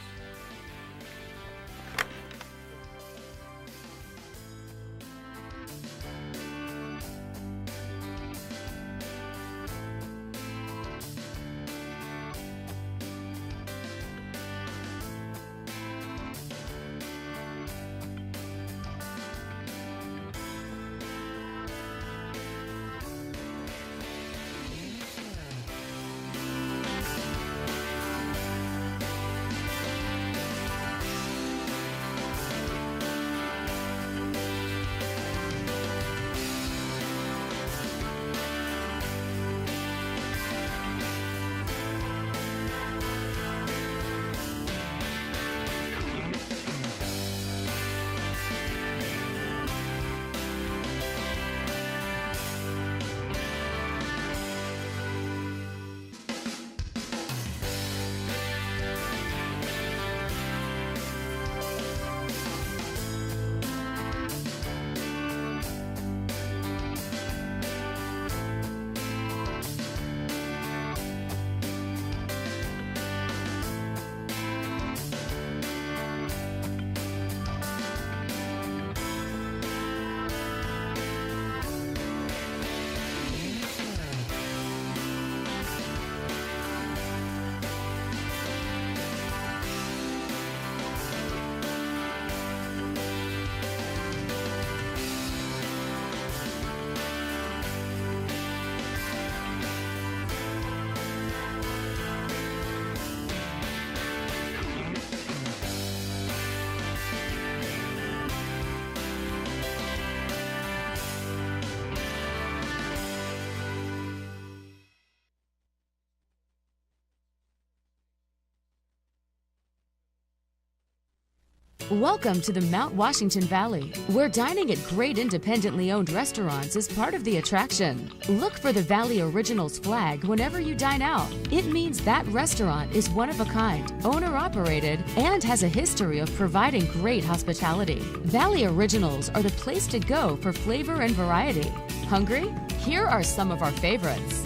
Welcome to the Mount Washington Valley, where dining at great independently owned restaurants is part of the attraction. Look for the Valley Originals flag whenever you dine out. It means that restaurant is one of a kind, owner-operated, and has a history of providing great hospitality. Valley Originals are the place to go for flavor and variety. Hungry? Here are some of our favorites.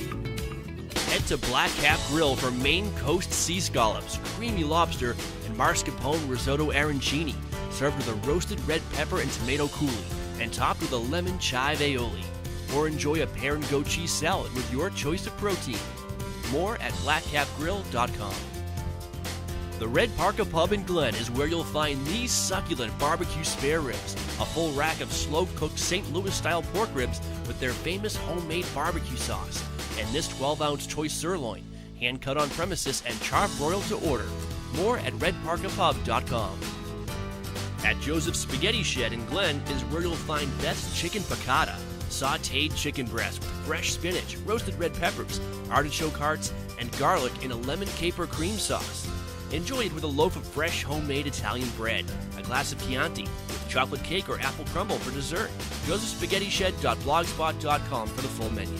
Head to Black Cap Grill for Maine Coast sea scallops, creamy lobster, and mascarpone risotto arancini, served with a roasted red pepper and tomato coulis, and topped with a lemon chive aioli. Or enjoy a pear and goat cheese salad with your choice of protein. More at blackcapgrill.com. The Red Parka Pub in Glen is where you'll find these succulent barbecue spare ribs, a full rack of slow-cooked St. Louis-style pork ribs with their famous homemade barbecue sauce, and this 12-ounce choice sirloin, hand-cut on premises and char-broiled to order. More at redparkapub.com. At Joseph's Spaghetti Shed in Glen is where you'll find best chicken piccata, sautéed chicken breast with fresh spinach, roasted red peppers, artichoke hearts, and garlic in a lemon caper cream sauce. Enjoy it with a loaf of fresh homemade Italian bread, a glass of Chianti, with chocolate cake or apple crumble for dessert. josephspaghettished.blogspot.com for the full menu.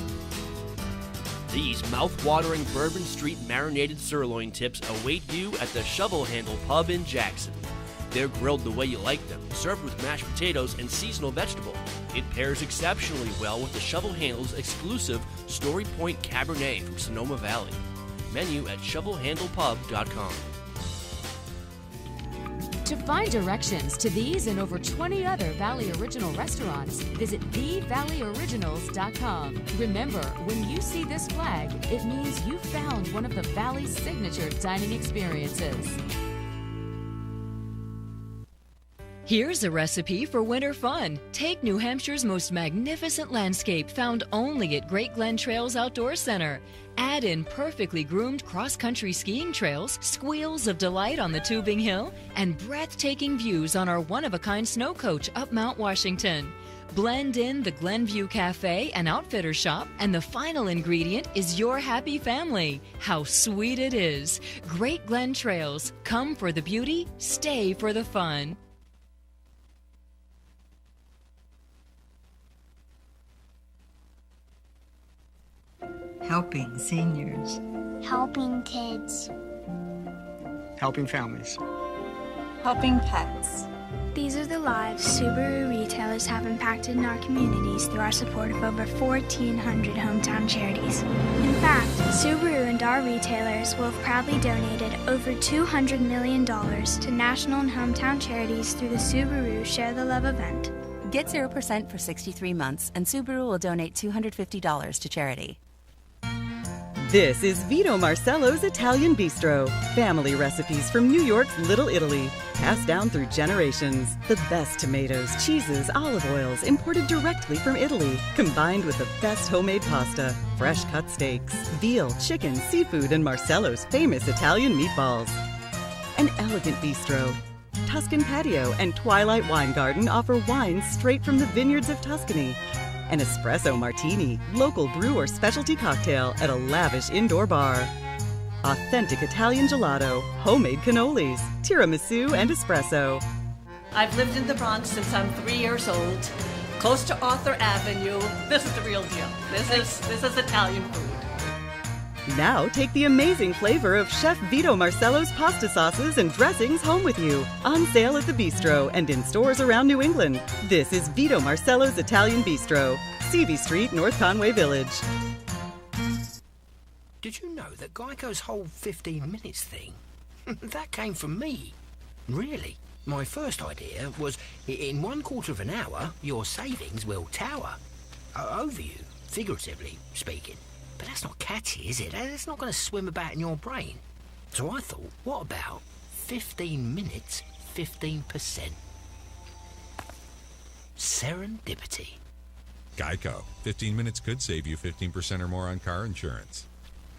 These mouth-watering Bourbon Street marinated sirloin tips await you at the Shovel Handle Pub in Jackson. They're grilled the way you like them, served with mashed potatoes and seasonal vegetable. It pairs exceptionally well with the Shovel Handle's exclusive Story Point Cabernet from Sonoma Valley. Menu at shovelhandlepub.com. To find directions to these and over 20 other Valley Original restaurants, visit thevalleyoriginals.com. Remember, when you see this flag, it means you found one of the Valley's signature dining experiences. Here's a recipe for winter fun. Take New Hampshire's most magnificent landscape found only at Great Glen Trails Outdoor Center. Add in perfectly groomed cross-country skiing trails, squeals of delight on the tubing hill, and breathtaking views on our one-of-a-kind snow coach up Mount Washington. Blend in the Glenview Cafe and Outfitter Shop, and the final ingredient is your happy family. How sweet it is. Great Glen Trails. Come for the beauty, stay for the fun. Helping seniors. Helping kids. Helping families. Helping pets. These are the lives Subaru retailers have impacted in our communities through our support of over 1,400 hometown charities. In fact, Subaru and our retailers will have proudly donated over $200 million to national and hometown charities through the Subaru Share the Love event. Get 0% for 63 months, and Subaru will donate $250 to charity. This is Vito Marcello's Italian Bistro. Family recipes from New York's Little Italy, passed down through generations. The best tomatoes, cheeses, olive oils imported directly from Italy, combined with the best homemade pasta, fresh cut steaks, veal, chicken, seafood, and Marcello's famous Italian meatballs. An elegant bistro. Tuscan Patio and Twilight Wine Garden offer wines straight from the vineyards of Tuscany. An espresso martini, local brew or specialty cocktail at a lavish indoor bar. Authentic Italian gelato, homemade cannolis, tiramisu, and espresso. I've lived in the Bronx since I'm 3 years old, close to Arthur Avenue. This is the real deal. This is Italian food. Now take the amazing flavor of Chef Vito Marcello's pasta sauces and dressings home with you. On sale at the Bistro and in stores around New England. This is Vito Marcello's Italian Bistro, CV Street, North Conway Village. Did you know that Geico's whole 15 minutes thing, that came from me? Really? My first idea was, in 1/4 of an hour, your savings will tower. Over you, figuratively speaking. But that's not catchy, is it? It's not going to swim about in your brain. So I thought, what about 15 minutes, 15%? Serendipity. Geico. 15 minutes could save you 15% or more on car insurance.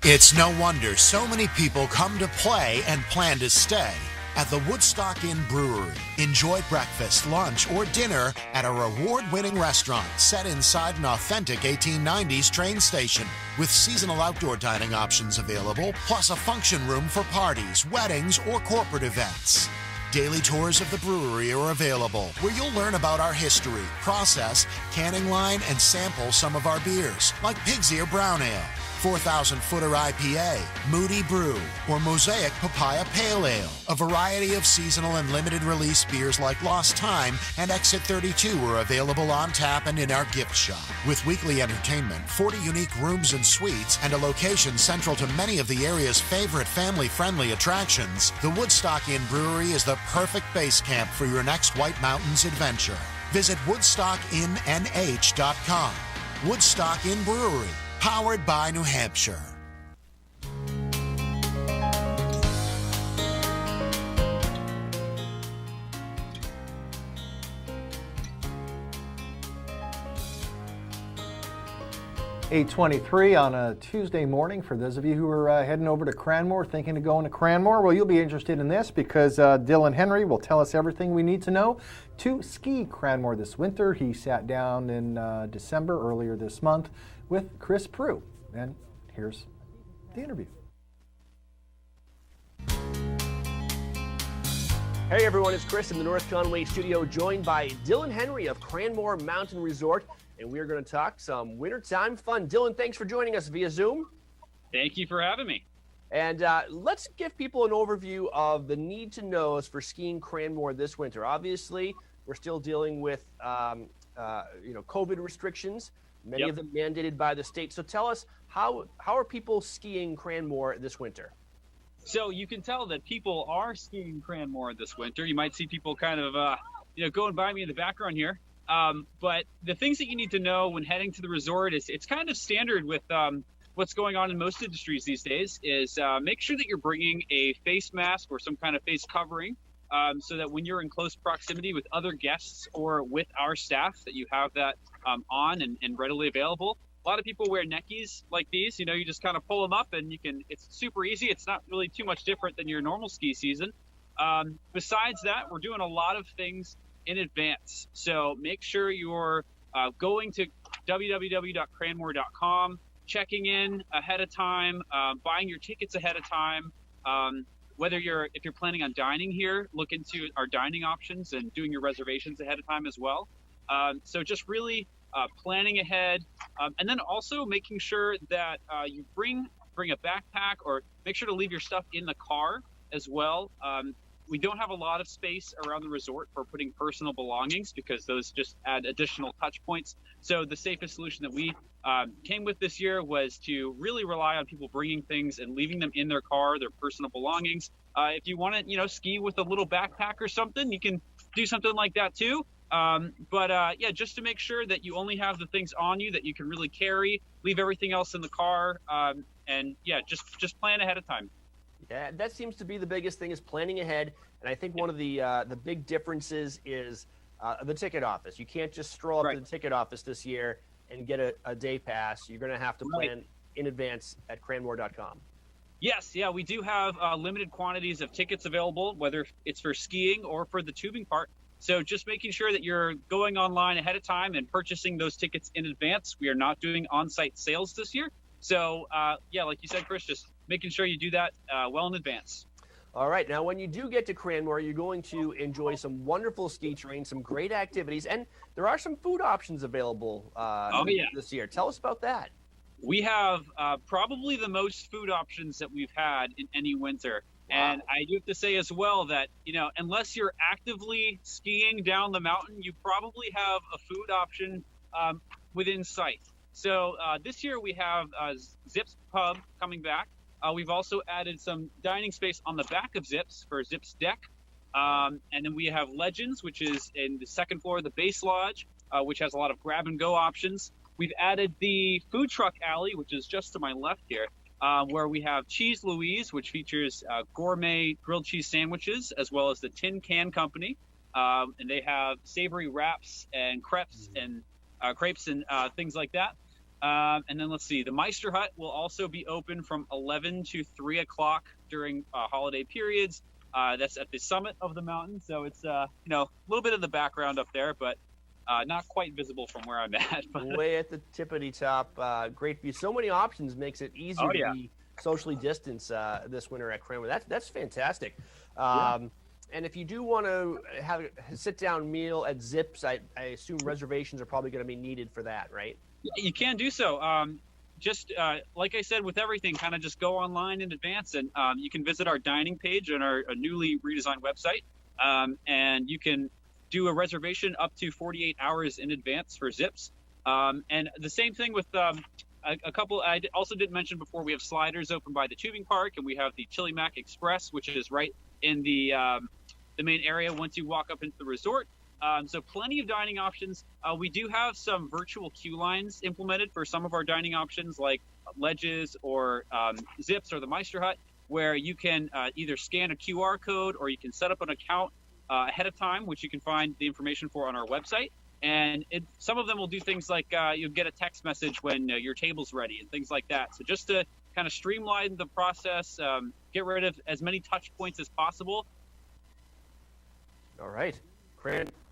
It's no wonder so many people come to play and plan to stay at the Woodstock Inn Brewery. Enjoy breakfast, lunch, or dinner at a award-winning restaurant set inside an authentic 1890s train station with seasonal outdoor dining options available, plus a function room for parties, weddings, or corporate events. Daily tours of the brewery are available, where you'll learn about our history, process, canning line, and sample some of our beers, like Pig's Ear Brown Ale, 4,000-footer IPA, Moody Brew, or Mosaic Papaya Pale Ale. A variety of seasonal and limited release beers like Lost Time and Exit 32 are available on tap and in our gift shop. With weekly entertainment, 40 unique rooms and suites, and a location central to many of the area's favorite family-friendly attractions, the Woodstock Inn Brewery is the perfect base camp for your next White Mountains adventure. Visit WoodstockInnNH.com. Woodstock Inn Brewery, powered by New Hampshire. $8:23 on a Tuesday morning. For those of you who are heading over to Cranmore, thinking of going to Cranmore, well, you'll be interested in this because Dylan Henry will tell us everything we need to know to ski Cranmore this winter. He sat down in December, earlier this month, with Chris Prue. And here's the interview. Hey everyone, it's Chris in the North Conway studio, joined by Dylan Henry of Cranmore Mountain Resort, and we're going to talk some wintertime fun. Dylan, thanks for joining us via Zoom. Thank you for having me. And let's give people an overview of the need-to-knows for skiing Cranmore this winter. Obviously, we're still dealing with COVID restrictions, many of them mandated by the state. So tell us, how are people skiing Cranmore this winter? So you can tell that people are skiing Cranmore this winter. You might see people kind of going by me in the background here. But the things that you need to know when heading to the resort is it's kind of standard with what's going on in most industries these days is make sure that you're bringing a face mask or some kind of face covering so that when you're in close proximity with other guests or with our staff that you have that on and readily available. A lot of people wear neckies like these. You just kind of pull them up and it's super easy. It's not really too much different than your normal ski season. Besides that, we're doing a lot of things in advance. So make sure you're going to www.cranmore.com, checking in ahead of time, buying your tickets ahead of time. If you're planning on dining here, look into our dining options and doing your reservations ahead of time as well. So just really planning ahead, and then also making sure that you bring a backpack or make sure to leave your stuff in the car as well. We don't have a lot of space around the resort for putting personal belongings because those just add additional touch points. So the safest solution that we came with this year was to really rely on people bringing things and leaving them in their car, their personal belongings. If you want to, ski with a little backpack or something, you can do something like that too. Just to make sure that you only have the things on you that you can really carry, leave everything else in the car, just plan ahead of time. Yeah, that seems to be the biggest thing is planning ahead. And I think one of the big differences is the ticket office. You can't just stroll up to the ticket office this year and get a day pass. You're going to have to plan in advance at cranmore.com. Yes, we do have limited quantities of tickets available, whether it's for skiing or for the tubing part. So just making sure that you're going online ahead of time and purchasing those tickets in advance. We are not doing on-site sales this year. So, like you said, Chris, just making sure you do that well in advance. All right. Now, when you do get to Cranmore, you're going to enjoy some wonderful ski terrain, some great activities, and there are some food options available this year. Tell us about that. We have probably the most food options that we've had in any winter. Wow. And I do have to say as well that, unless you're actively skiing down the mountain, you probably have a food option within sight. So this year we have Zips Pub coming back. We've also added some dining space on the back of Zips for Zips Deck. And then we have Legends, which is in the second floor of the base lodge, which has a lot of grab-and-go options. We've added the food truck alley, which is just to my left here, where we have Cheese Louise, which features gourmet grilled cheese sandwiches, as well as the Tin Can Company. And they have savory wraps and crepes and things like that. And then let's see, the Meister Hut will also be open from 11 to 3 o'clock during holiday periods. That's at the summit of the mountain. So it's, a little bit of the background up there, but not quite visible from where I'm at. Way at the tippity top. Great view. So many options makes it easier to be socially distanced this winter at Cranmore. That's fantastic. And if you do want to have a sit-down meal at Zips, I assume reservations are probably going to be needed for that, right? You can do so. Just like I said, with everything, kind of just go online in advance, and you can visit our dining page on our newly redesigned website, and you can do a reservation up to 48 hours in advance for Zips. And the same thing with a couple. I also didn't mention before, we have sliders open by the tubing park, and we have the Chili Mac Express, which is right in the main area once you walk up into the resort. So plenty of dining options. We do have some virtual queue lines implemented for some of our dining options, like Ledges or Zips or the Meister Hut, where you can either scan a QR code or you can set up an account ahead of time, which you can find the information for on our website. And some of them will do things like you'll get a text message when your table's ready and things like that. So just to kind of streamline the process, get rid of as many touch points as possible. All right.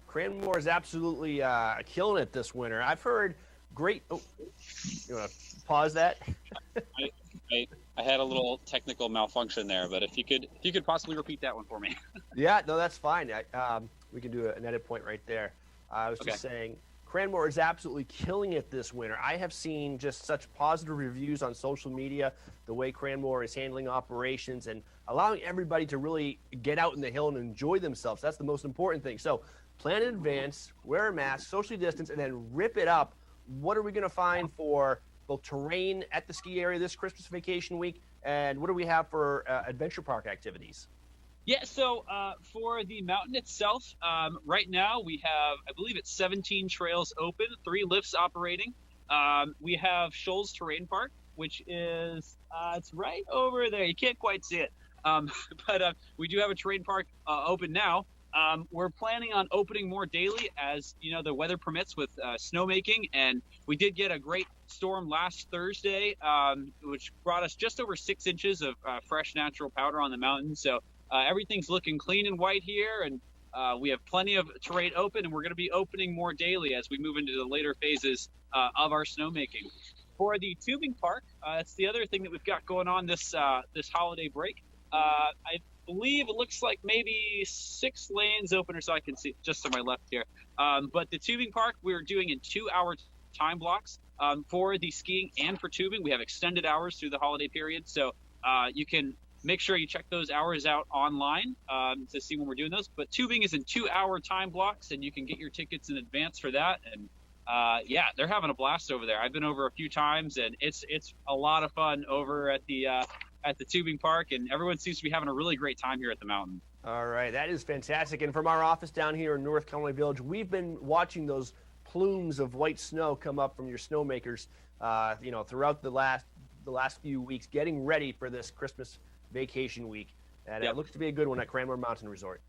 Cranmore is absolutely killing it this winter. I've heard great. Oh, you want to pause that? I had a little technical malfunction there, but if you could possibly repeat that one for me. Yeah, no, that's fine. We can do an edit point right there. I was just saying, Cranmore is absolutely killing it this winter. I have seen just such positive reviews on social media, the way Cranmore is handling operations and allowing everybody to really get out in the hill and enjoy themselves. That's the most important thing. So plan in advance, wear a mask, socially distance, and then rip it up. What are we going to find for both terrain at the ski area this Christmas vacation week, and what do we have for adventure park activities? Yeah, so for the mountain itself, right now we have, I believe it's 17 trails open, 3 lifts operating. We have Shoals Terrain Park, which is, it's right over there. You can't quite see it. But we do have a terrain park open now. We're planning on opening more daily as, the weather permits with snowmaking. And we did get a great storm last Thursday, which brought us just over 6 inches of fresh natural powder on the mountain. So everything's looking clean and white here, and we have plenty of terrain open, and we're going to be opening more daily as we move into the later phases of our snowmaking. For the tubing park, that's the other thing that we've got going on this holiday break. I believe it looks like maybe 6 lanes open, or so I can see just to my left here. But the tubing park, we're doing in 2-hour time blocks for the skiing and for tubing. We have extended hours through the holiday period, so you can make sure you check those hours out online to see when we're doing those. But tubing is in 2-hour time blocks, and you can get your tickets in advance for that. And yeah, they're having a blast over there. I've been over a few times, and it's a lot of fun over at the tubing park, and everyone seems to be having a really great time here at the mountain. All right, that is fantastic. And from our office down here in North Conway Village, we've been watching those plumes of white snow come up from your snowmakers, throughout the last few weeks, getting ready for this Christmas vacation week. And it looks to be a good one at Cranmore Mountain Resort.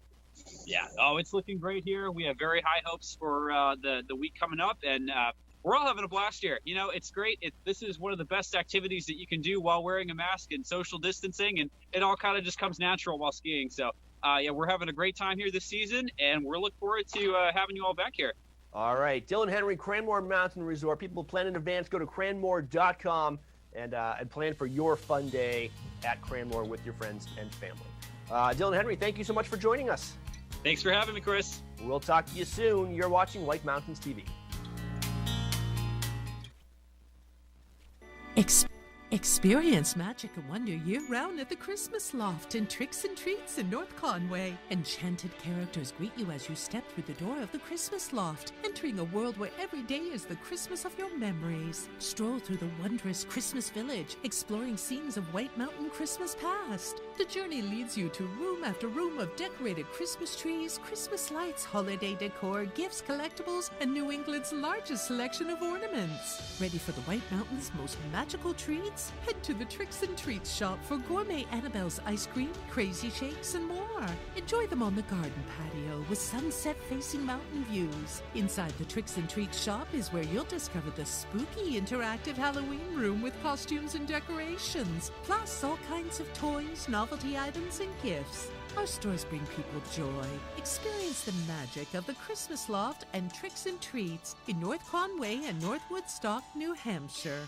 Yeah, it's looking great here. We have very high hopes for the week coming up, and we're all having a blast here. It's great. This is one of the best activities that you can do while wearing a mask and social distancing, and it all kind of just comes natural while skiing. So, we're having a great time here this season, and we're looking forward to having you all back here. All right, Dylan Henry, Cranmore Mountain Resort. People plan in advance. Go to cranmore.com and plan for your fun day at Cranmore with your friends and family. Dylan Henry, thank you so much for joining us. Thanks for having me, Chris. We'll talk to you soon. You're watching White Mountains TV. Experience magic and wonder year-round at the Christmas Loft in Tricks and Treats in North Conway. Enchanted characters greet you as you step through the door of the Christmas Loft, entering a world where every day is the Christmas of your memories. Stroll through the wondrous Christmas Village, exploring scenes of White Mountain Christmas past. The journey leads you to room after room of decorated Christmas trees, Christmas lights, holiday decor, gifts, collectibles, and New England's largest selection of ornaments. Ready for the White Mountain's most magical treats? Head to the Tricks and Treats shop for gourmet Annabelle's ice cream, crazy shakes, and more. Enjoy them on the garden patio with sunset-facing mountain views. Inside the Tricks and Treats shop is where you'll discover the spooky interactive Halloween room with costumes and decorations, plus all kinds of toys, novelty items, and gifts. Our stores bring people joy. Experience the magic of the Christmas Loft and Tricks and Treats in North Conway and North Woodstock, New Hampshire.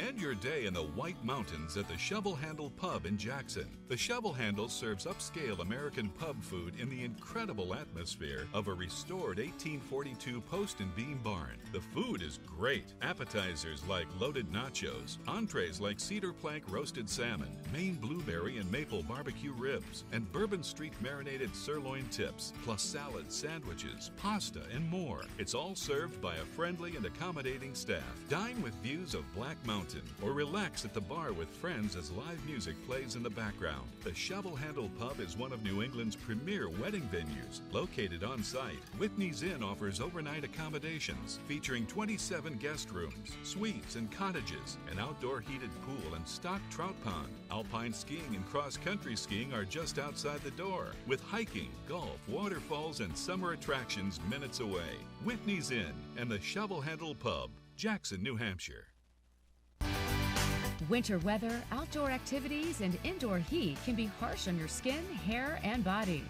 End your day in the White Mountains at the Shovel Handle Pub in Jackson. The Shovel Handle serves upscale American pub food in the incredible atmosphere of a restored 1842 post and beam barn. The food is great. Appetizers like loaded nachos, entrees like cedar plank roasted salmon, Maine blueberry and maple barbecue ribs, and Bourbon Street marinated sirloin tips, plus salads, sandwiches, pasta, and more. It's all served by a friendly and accommodating staff. Dine with views of Black Mountain or relax at the bar with friends as live music plays in the background. The Shovel Handle Pub is one of New England's premier wedding venues. Located on site, Whitney's Inn offers overnight accommodations featuring 27 guest rooms, suites, and cottages, an outdoor heated pool and stocked trout pond. Alpine skiing and cross-country skiing are just outside the door, with hiking, golf, waterfalls, and summer attractions minutes away. Whitney's Inn and the Shovel Handle Pub, Jackson, New Hampshire. Winter weather, outdoor activities, and indoor heat can be harsh on your skin, hair, and body.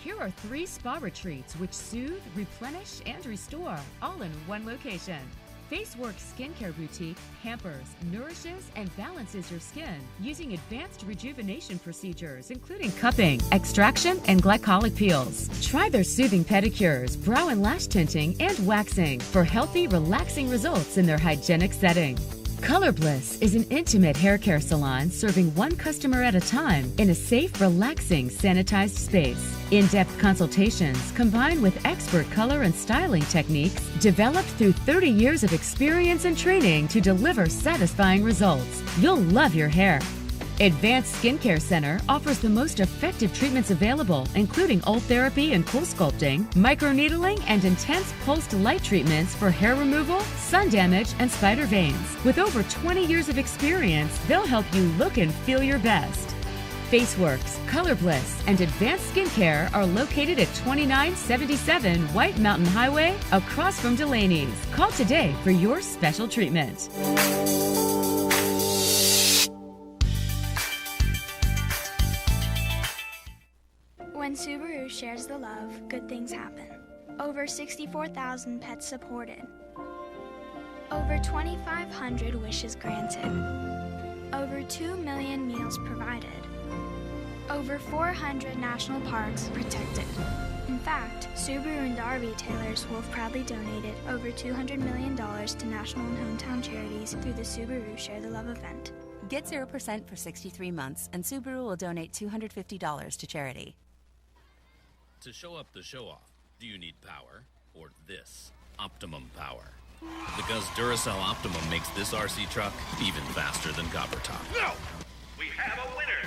Here are 3 spa retreats which soothe, replenish, and restore, all in one location. FaceWorks Skincare Boutique pampers, nourishes, and balances your skin using advanced rejuvenation procedures, including cupping, extraction, and glycolic peels. Try their soothing pedicures, brow and lash tinting, and waxing for healthy, relaxing results in their hygienic setting. Color Bliss is an intimate hair care salon serving one customer at a time in a safe, relaxing, sanitized space. In-depth consultations combined with expert color and styling techniques developed through 30 years of experience and training to deliver satisfying results. You'll love your hair. Advanced Skincare Center offers the most effective treatments available, including old therapy and cool sculpting, microneedling, and intense pulsed light treatments for hair removal, sun damage, and spider veins. With over 20 years of experience, they'll help you look and feel your best. FaceWorks, Color Bliss, and Advanced Skincare are located at 2977 White Mountain Highway, across from Delaney's. Call today for your special treatment. When Subaru shares the love, good things happen. Over 64,000 pets supported. Over 2,500 wishes granted. Over 2 million meals provided. Over 400 national parks protected. In fact, Subaru and our retailers will have proudly donated over $200 million to national and hometown charities through the Subaru Share the Love event. Get 0% for 63 months, and Subaru will donate $250 to charity. To show up the show-off, do you need power or this? Optimum power. Because Duracell Optimum makes this RC truck even faster than Copper Top. No! We have a winner!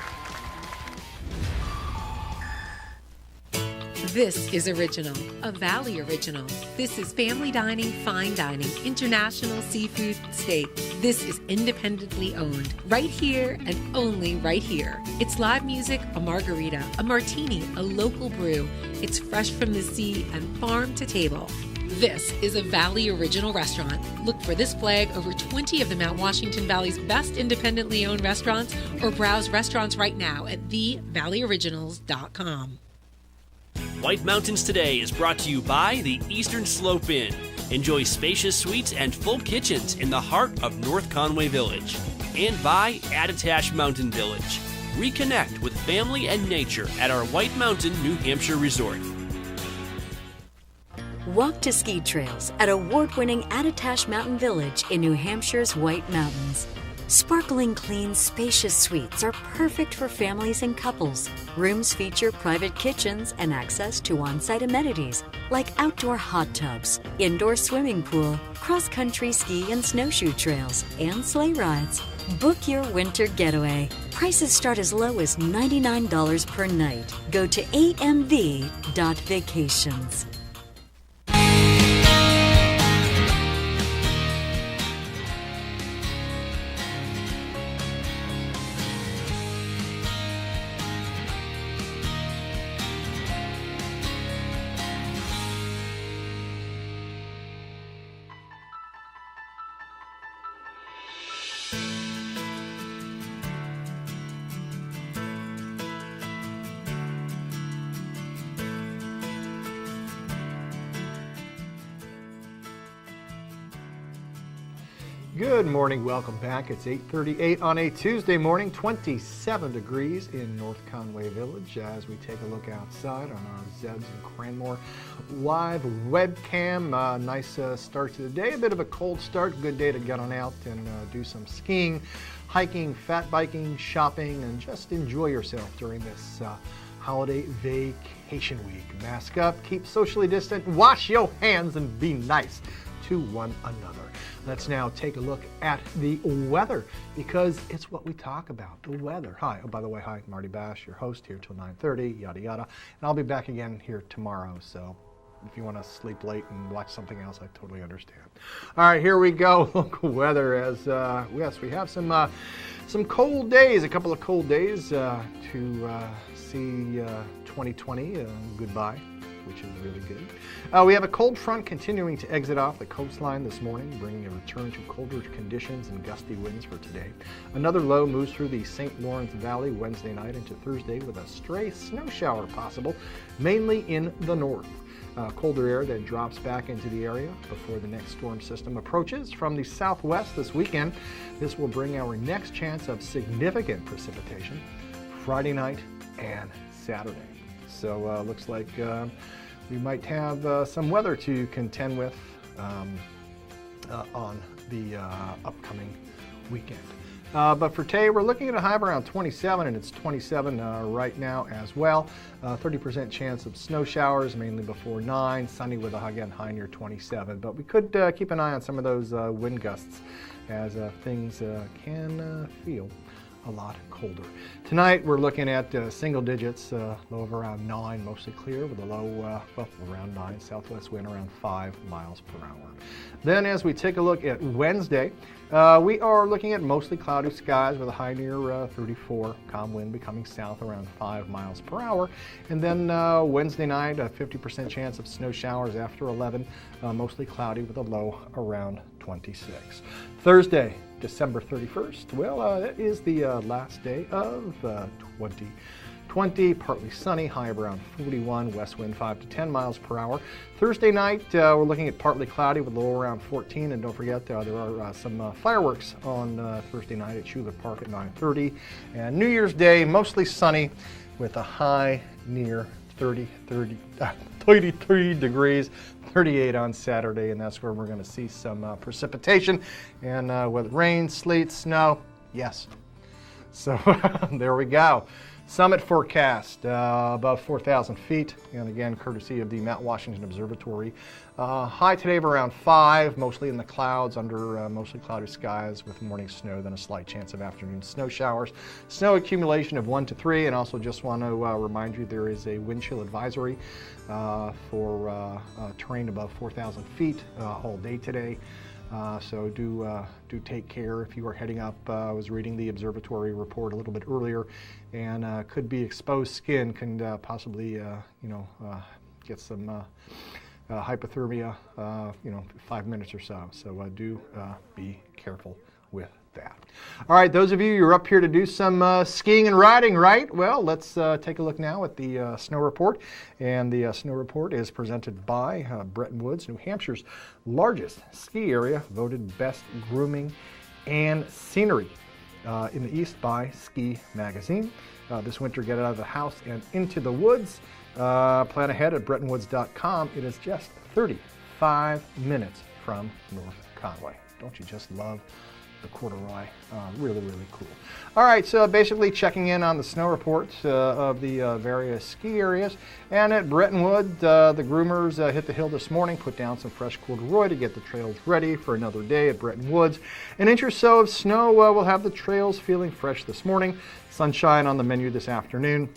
This is Original, a Valley Original. This is family dining, fine dining, international seafood, steak. This is independently owned, right here and only right here. It's live music, a margarita, a martini, a local brew. It's fresh from the sea and farm to table. This is a Valley Original restaurant. Look for this flag over 20 of the Mount Washington Valley's best independently owned restaurants, or browse restaurants right now at thevalleyoriginals.com. White Mountains Today is brought to you by the Eastern Slope Inn. Enjoy spacious suites and full kitchens in the heart of North Conway Village. And by Attitash Mountain Village. Reconnect with family and nature at our White Mountain, New Hampshire resort. Walk to ski trails at award-winning Attitash Mountain Village in New Hampshire's White Mountains. Sparkling clean, spacious suites are perfect for families and couples. Rooms feature private kitchens and access to on-site amenities like outdoor hot tubs, indoor swimming pool, cross-country ski and snowshoe trails, and sleigh rides. Book your winter getaway. Prices start as low as $99 per night. Go to amv.vacations. Good morning, welcome back. It's 8:38 on a Tuesday morning, 27 degrees in North Conway Village as we take a look outside on our Zebs and Cranmore live webcam. Nice start to the day, a bit of a cold start, good day to get on out and do some skiing, hiking, fat biking, shopping, and just enjoy yourself during this holiday vacation week. Mask up, keep socially distant, wash your hands, and be nice to one another. Let's now take a look at the weather because it's what we talk about, the weather. Hi, oh, by the way, hi, Marty Bash, your host here till 9:30, yada, yada. And I'll be back again here tomorrow, so if you want to sleep late and watch something else, I totally understand. All right, here we go. Local weather as, yes, we have some cold days, a couple of cold days to see 2020 goodbye, which is really good. We have a cold front continuing to exit off the coastline this morning, bringing a return to colder conditions and gusty winds for today. Another low moves through the St. Lawrence Valley Wednesday night into Thursday with a stray snow shower possible, mainly in the north. Colder air then drops back into the area before the next storm system approaches from the southwest this weekend. This will bring our next chance of significant precipitation Friday night and Saturday. So looks like we might have some weather to contend with on the upcoming weekend. But for today, we're looking at a high of around 27, and it's 27 right now as well. 30% chance of snow showers, mainly before 9. Sunny with a high near 27. But we could keep an eye on some of those wind gusts as things can feel a lot colder. Tonight we're looking at single digits, low of around 9, mostly clear with a low, well, around 9, southwest wind around 5 miles per hour. Then as we take a look at Wednesday, we are looking at mostly cloudy skies with a high near 34, calm wind becoming south around 5 miles per hour. And then Wednesday night, a 50% chance of snow showers after 11, mostly cloudy with a low around 26. Thursday, December 31st, well, that is the last day of 2020, partly sunny, high around 41, west wind 5 to 10 miles per hour. Thursday night, we're looking at partly cloudy with low around 14, and don't forget there are some fireworks on Thursday night at Schuler Park at 9:30. And New Year's Day, mostly sunny with a high near 33 degrees, 38 on Saturday, and that's where we're going to see some precipitation and with rain, sleet, snow, yes. So there we go. Summit forecast above 4,000 feet, and again, courtesy of the Mount Washington Observatory. High today of around 5, mostly in the clouds, under mostly cloudy skies with morning snow, then a slight chance of afternoon snow showers. Snow accumulation of 1 to 3, and also just want to remind you there is a wind chill advisory for terrain above 4,000 feet all day today. So do take care if you are heading up. I was reading the observatory report a little bit earlier, and could be exposed skin can possibly get some hypothermia 5 minutes or so. So do be careful with that. All right, those of you who are up here to do some skiing and riding, right? Well, let's take a look now at the snow report. And the snow report is presented by Bretton Woods, New Hampshire's largest ski area, voted best grooming and scenery in the East by Ski Magazine. This winter, get out of the house and into the woods. Plan ahead at BrettonWoods.com. It is just 35 minutes from North Conway. Don't you just love the corduroy? Really, really cool. All right, so basically checking in on the snow reports of the various ski areas. And at Brettonwood, the groomers hit the hill this morning, put down some fresh corduroy to get the trails ready for another day at Bretton Woods. An inch or so of snow will have the trails feeling fresh this morning. Sunshine on the menu this afternoon.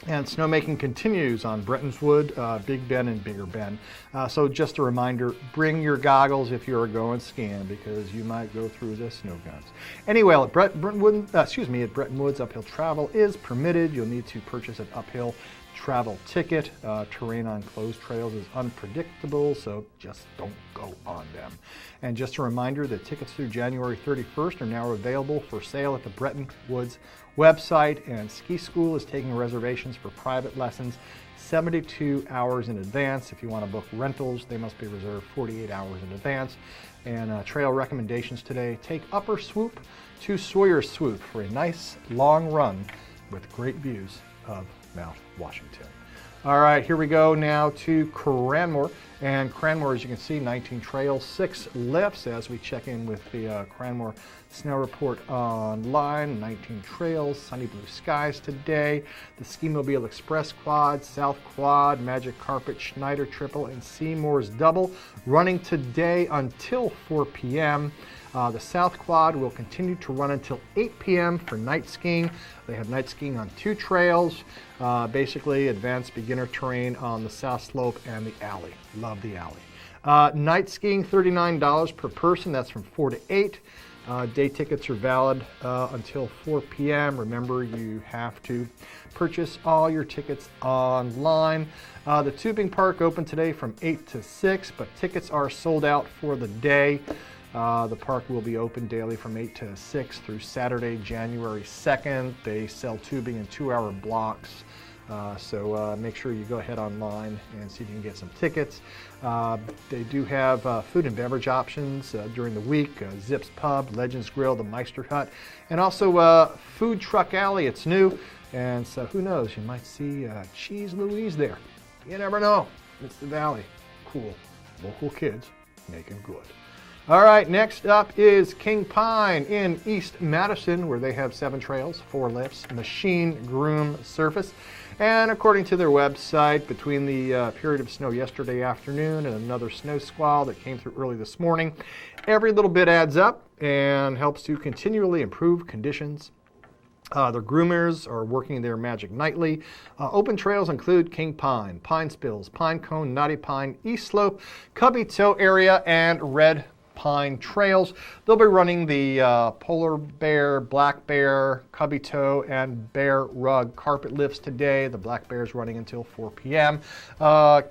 And snowmaking continues on Bretton's Wood, Big Ben, and Bigger Ben. So just a reminder, bring your goggles if you're going skiing because you might go through the snow guns. Anyway, at Bretton Woods, uphill travel is permitted. You'll need to purchase an uphill travel ticket. Terrain on closed trails is unpredictable, so just don't go on them. And just a reminder that tickets through January 31st are now available for sale at the Bretton Woods website, and Ski School is taking reservations for private lessons 72 hours in advance. If you want to book rentals, they must be reserved 48 hours in advance. And trail recommendations today: take Upper Swoop to Sawyer Swoop for a nice long run with great views of Mount Washington. All right, here we go now to Cranmore. And Cranmore, as you can see, 19 trails, 6 lifts as we check in with the Cranmore Snow Report online. 19 trails, sunny blue skies today. The Ski Mobile Express Quad, South Quad, Magic Carpet, Schneider Triple, and Seymour's Double running today until 4 p.m. The South Quad will continue to run until 8 p.m. for night skiing. They have night skiing on 2 trails, basically advanced beginner terrain on the South Slope and the Alley. Love the Alley. Night skiing, $39 per person. That's from 4 to 8. Day tickets are valid until 4 p.m. Remember, you have to purchase all your tickets online. The tubing park opened today from 8 to 6, but tickets are sold out for the day. The park will be open daily from 8 to 6 through Saturday, January 2nd. They sell tubing in 2-hour blocks. So make sure you go ahead online and see if you can get some tickets. They do have food and beverage options during the week. Zips Pub, Legends Grill, the Meister Hut, and also Food Truck Alley. It's new, and so who knows, you might see Cheese Louise there. You never know. It's the Valley. Cool. Local kids making good. All right, next up is King Pine in East Madison, where they have 7 trails, 4 lifts, machine groom surface. And according to their website, between the period of snow yesterday afternoon and another snow squall that came through early this morning, every little bit adds up and helps to continually improve conditions. Their groomers are working their magic nightly. Open trails include King Pine, Pine Spills, Pine Cone, Knotty Pine, East Slope, Cubby Toe area, and Red Pine trails. They'll be running the Polar Bear, Black Bear, Cubby Toe, and Bear Rug carpet lifts today. The Black Bear's running until 4 p.m.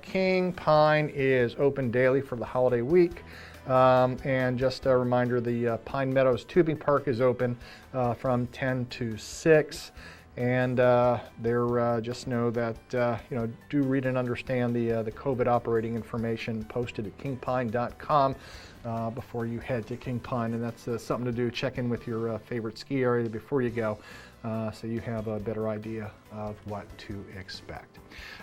King Pine is open daily for the holiday week. And just a reminder, the Pine Meadows Tubing Park is open from 10 to 6. And just know that, do read and understand the COVID operating information posted at kingpine.com before you head to King Pine. And that's something to do. Check in with your favorite ski area before you go so you have a better idea of what to expect.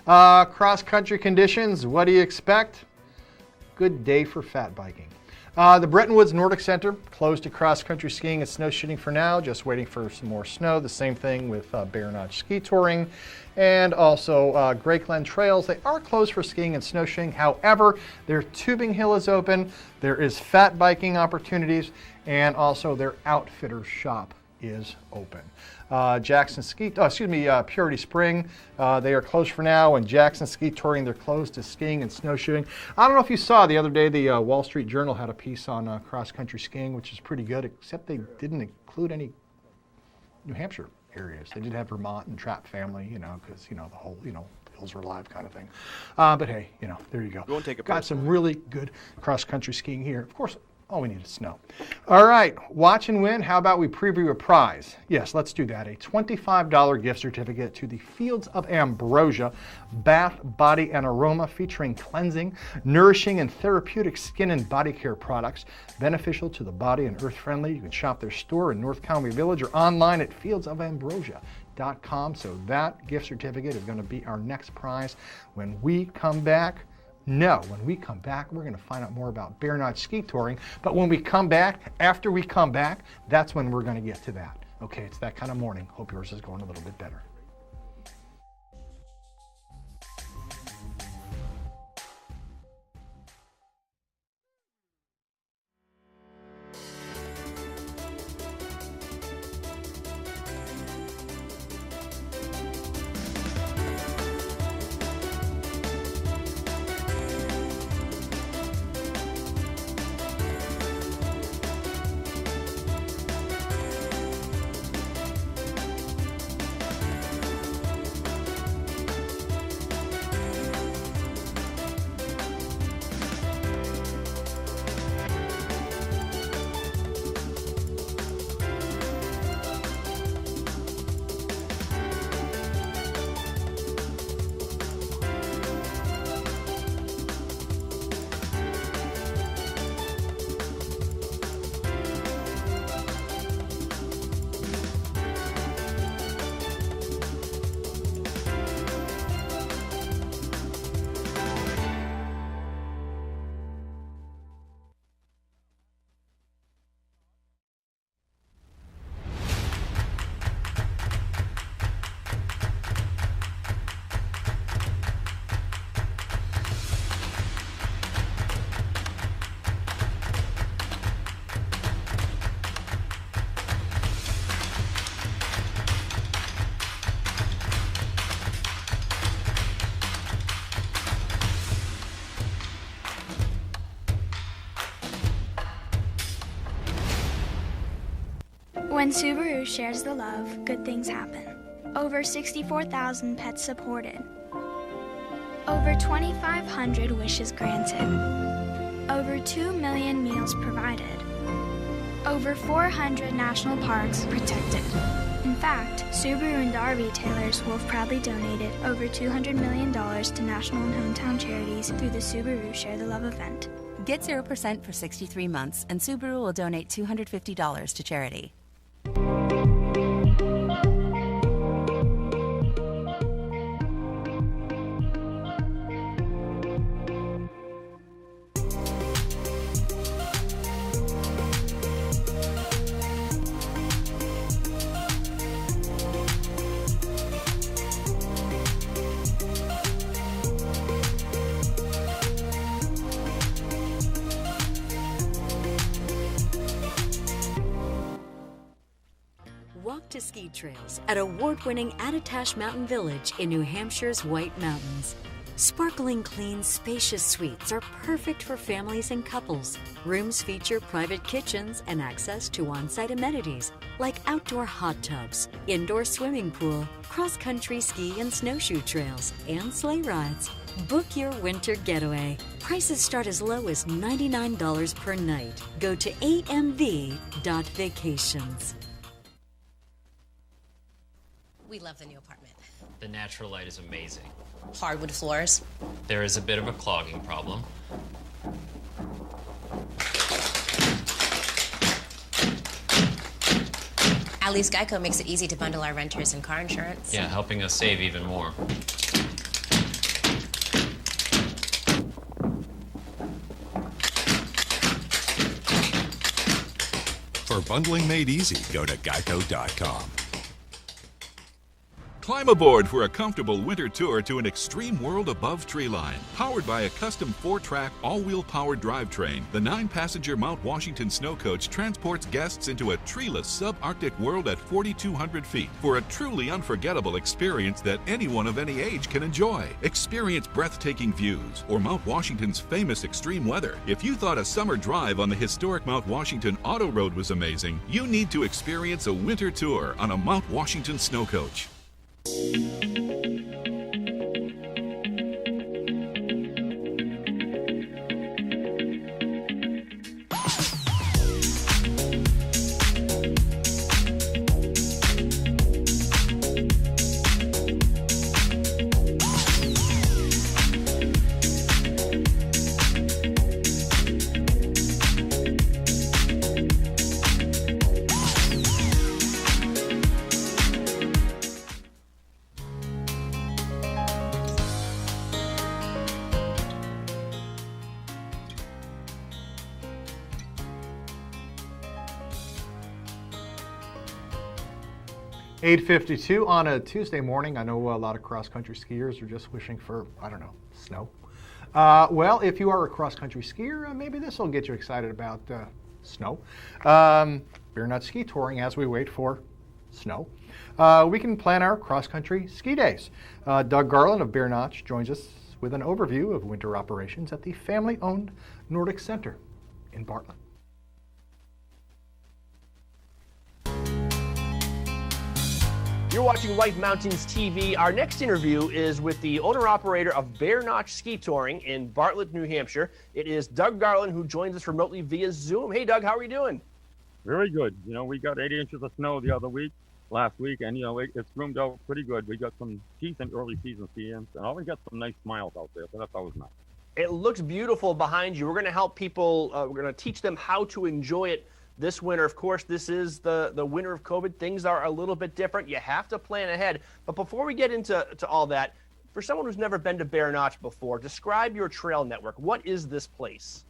Cross-country conditions, what do you expect? Good day for fat biking. The Bretton Woods Nordic Center closed to cross-country skiing and snow shooting for now, just waiting for some more snow. The same thing with Bear Notch Ski Touring. And also Grey Glen Trails. They are closed for skiing and snow shooting. However, their Tubing Hill is open. There is fat biking opportunities, and also their outfitter shop is open. Purity Spring, they are closed for now, and Jackson Ski Touring, they're closed to skiing and snowshoeing. I don't know if you saw the other day, the Wall Street Journal had a piece on cross-country skiing, which is pretty good, except they didn't include any New Hampshire areas. They did have Vermont and Trapp Family, because, the whole, Hills Are Alive kind of thing. But hey, there you go. Won't take a Got some really good cross-country skiing here. Of course, all we need is snow. All right, watch and win. How about we preview a prize? Yes, let's do that. A $25 gift certificate to the Fields of Ambrosia Bath, Body, and Aroma, featuring cleansing, nourishing, and therapeutic skin and body care products beneficial to the body and earth-friendly. You can shop their store in North Conway Village or online at fieldsofambrosia.com. So that gift certificate is going to be our next prize when we come back. No, when we come back, we're going to find out more about Bear Notch Ski Touring. But when we come back, after we come back, that's when we're going to get to that. Okay, it's that kind of morning. Hope yours is going a little bit better. When Subaru shares the love, good things happen. Over 64,000 pets supported. Over 2,500 wishes granted. Over 2 million meals provided. Over 400 national parks protected. In fact, Subaru and our retailers will have proudly donated over $200 million to national and hometown charities through the Subaru Share the Love event. Get 0% for 63 months, and Subaru will donate $250 to charity. Walk to ski trails at award-winning Attitash Mountain Village in New Hampshire's White Mountains. Sparkling clean, spacious suites are perfect for families and couples. Rooms feature private kitchens and access to on-site amenities like outdoor hot tubs, indoor swimming pool, cross-country ski and snowshoe trails, and sleigh rides. Book your winter getaway. Prices start as low as $99 per night. Go to amv.vacations. We love the new apartment. The natural light is amazing. Hardwood floors. There is a bit of a clogging problem. At least Geico makes it easy to bundle our renters and car insurance. Yeah, helping us save even more. For bundling made easy, go to geico.com. Climb aboard for a comfortable winter tour to an extreme world above treeline. Powered by a custom 4-track, all-wheel powered drivetrain, the 9-passenger Mount Washington Snow Coach transports guests into a treeless subarctic world at 4,200 feet for a truly unforgettable experience that anyone of any age can enjoy. Experience breathtaking views or Mount Washington's famous extreme weather. If you thought a summer drive on the historic Mount Washington Auto Road was amazing, you need to experience a winter tour on a Mount Washington Snow Coach. .852 on a Tuesday morning. I know a lot of cross-country skiers are just wishing for, I don't know, snow. Well, if you are a cross-country skier, maybe this will get you excited about snow. Bear Notch Ski Touring as we wait for snow. We can plan our cross-country ski days. Doug Garland of Bear Notch joins us with an overview of winter operations at the family-owned Nordic Center in Bartlett. You're watching White Mountains TV. Our next interview is with the owner-operator of Bear Notch Ski Touring in Bartlett, New Hampshire. It is Doug Garland, who joins us remotely via Zoom. Hey, Doug, how are you doing? Very good. You know, we got 8 inches of snow the other week, last week, and, you know, it's groomed out pretty good. We got some decent early season ski-ins, and we got some nice smiles out there, so that's always nice. It looks beautiful behind you. We're going to help people, we're going to teach them how to enjoy it this winter. Of course, this is the winter of COVID. Things are a little bit different. You have to plan ahead. But before we get into all that, for someone who's never been to Bear Notch before, describe your trail network. What is this place?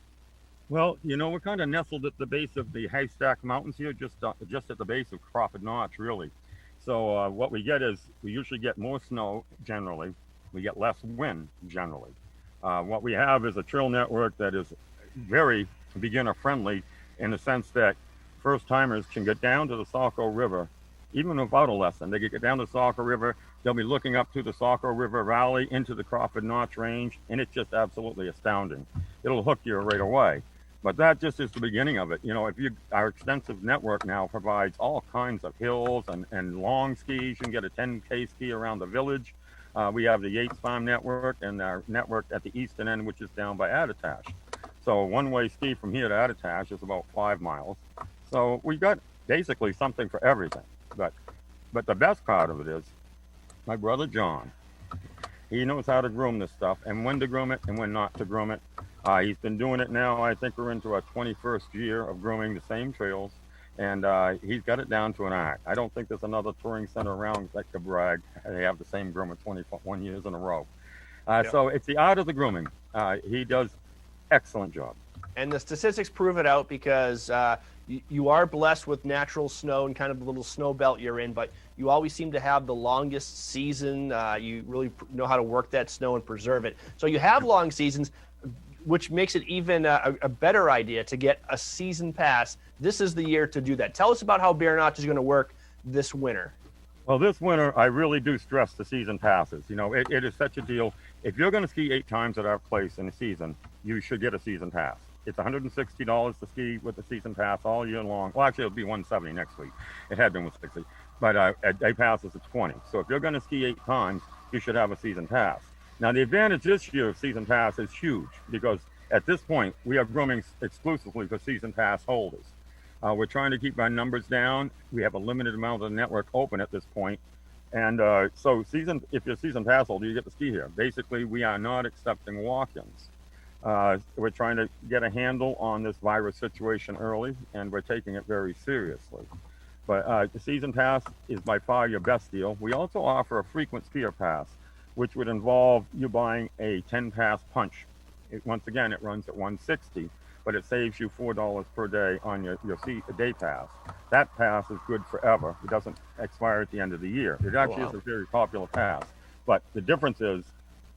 Well, you know, we're kind of nestled at the base of the Haystack Mountains here, just at the base of Crawford Notch, really. So what we get is we usually get more snow generally. We get less wind generally. What we have is a trail network that is very beginner friendly, in the sense that first-timers can get down to the Saco River, even without a lesson. They can get down to the Saco River, they'll be looking up to the Saco River Valley into the Crawford Notch Range, and it's just absolutely astounding. It'll hook you right away. But that just is the beginning of it. You know, our extensive network now provides all kinds of hills and long skis. You can get a 10K ski around the village. We have the Yates Farm network and our network at the eastern end, which is down by Attitash. So one-way ski from here to Attitash is about 5 miles. So we got basically something for everything. But the best part of it is my brother John. He knows how to groom this stuff and when to groom it and when not to groom it. He's been doing it now. I think we're into our 21st year of grooming the same trails, and he's got it down to an art. I don't think there's another touring center around that could brag. They have the same groomer 21 years in a row. So it's the art of the grooming. He does excellent job. And the statistics prove it out because you are blessed with natural snow and kind of the little snow belt you're in, but you always seem to have the longest season. You really know how to work that snow and preserve it. So you have long seasons, which makes it even a better idea to get a season pass. This is the year to do that. Tell us about how Bear Notch is going to work this winter. Well, this winter, I really do stress the season passes. You know, it is such a deal. If you're going to ski 8 times at our place in a season, you should get a season pass. It's $160 to ski with the season pass all year long. Well, actually, it'll be $170 next week. It had been $160, but a day pass is $20. So if you're going to ski 8 times, you should have a season pass. Now, the advantage this year of season pass is huge because at this point, we are grooming exclusively for season pass holders. We're trying to keep our numbers down. We have a limited amount of the network open at this point. And so if you're a season pass holder, you get to ski here. Basically, we are not accepting walk-ins. We're trying to get a handle on this virus situation early, and we're taking it very seriously. But the season pass is by far your best deal. We also offer a frequent skier pass, which would involve you buying a 10-pass punch. Once again, it runs at $160, but it saves you $4 per day on your day pass. That pass is good forever. It doesn't expire at the end of the year. It actually is a very popular pass. But the difference is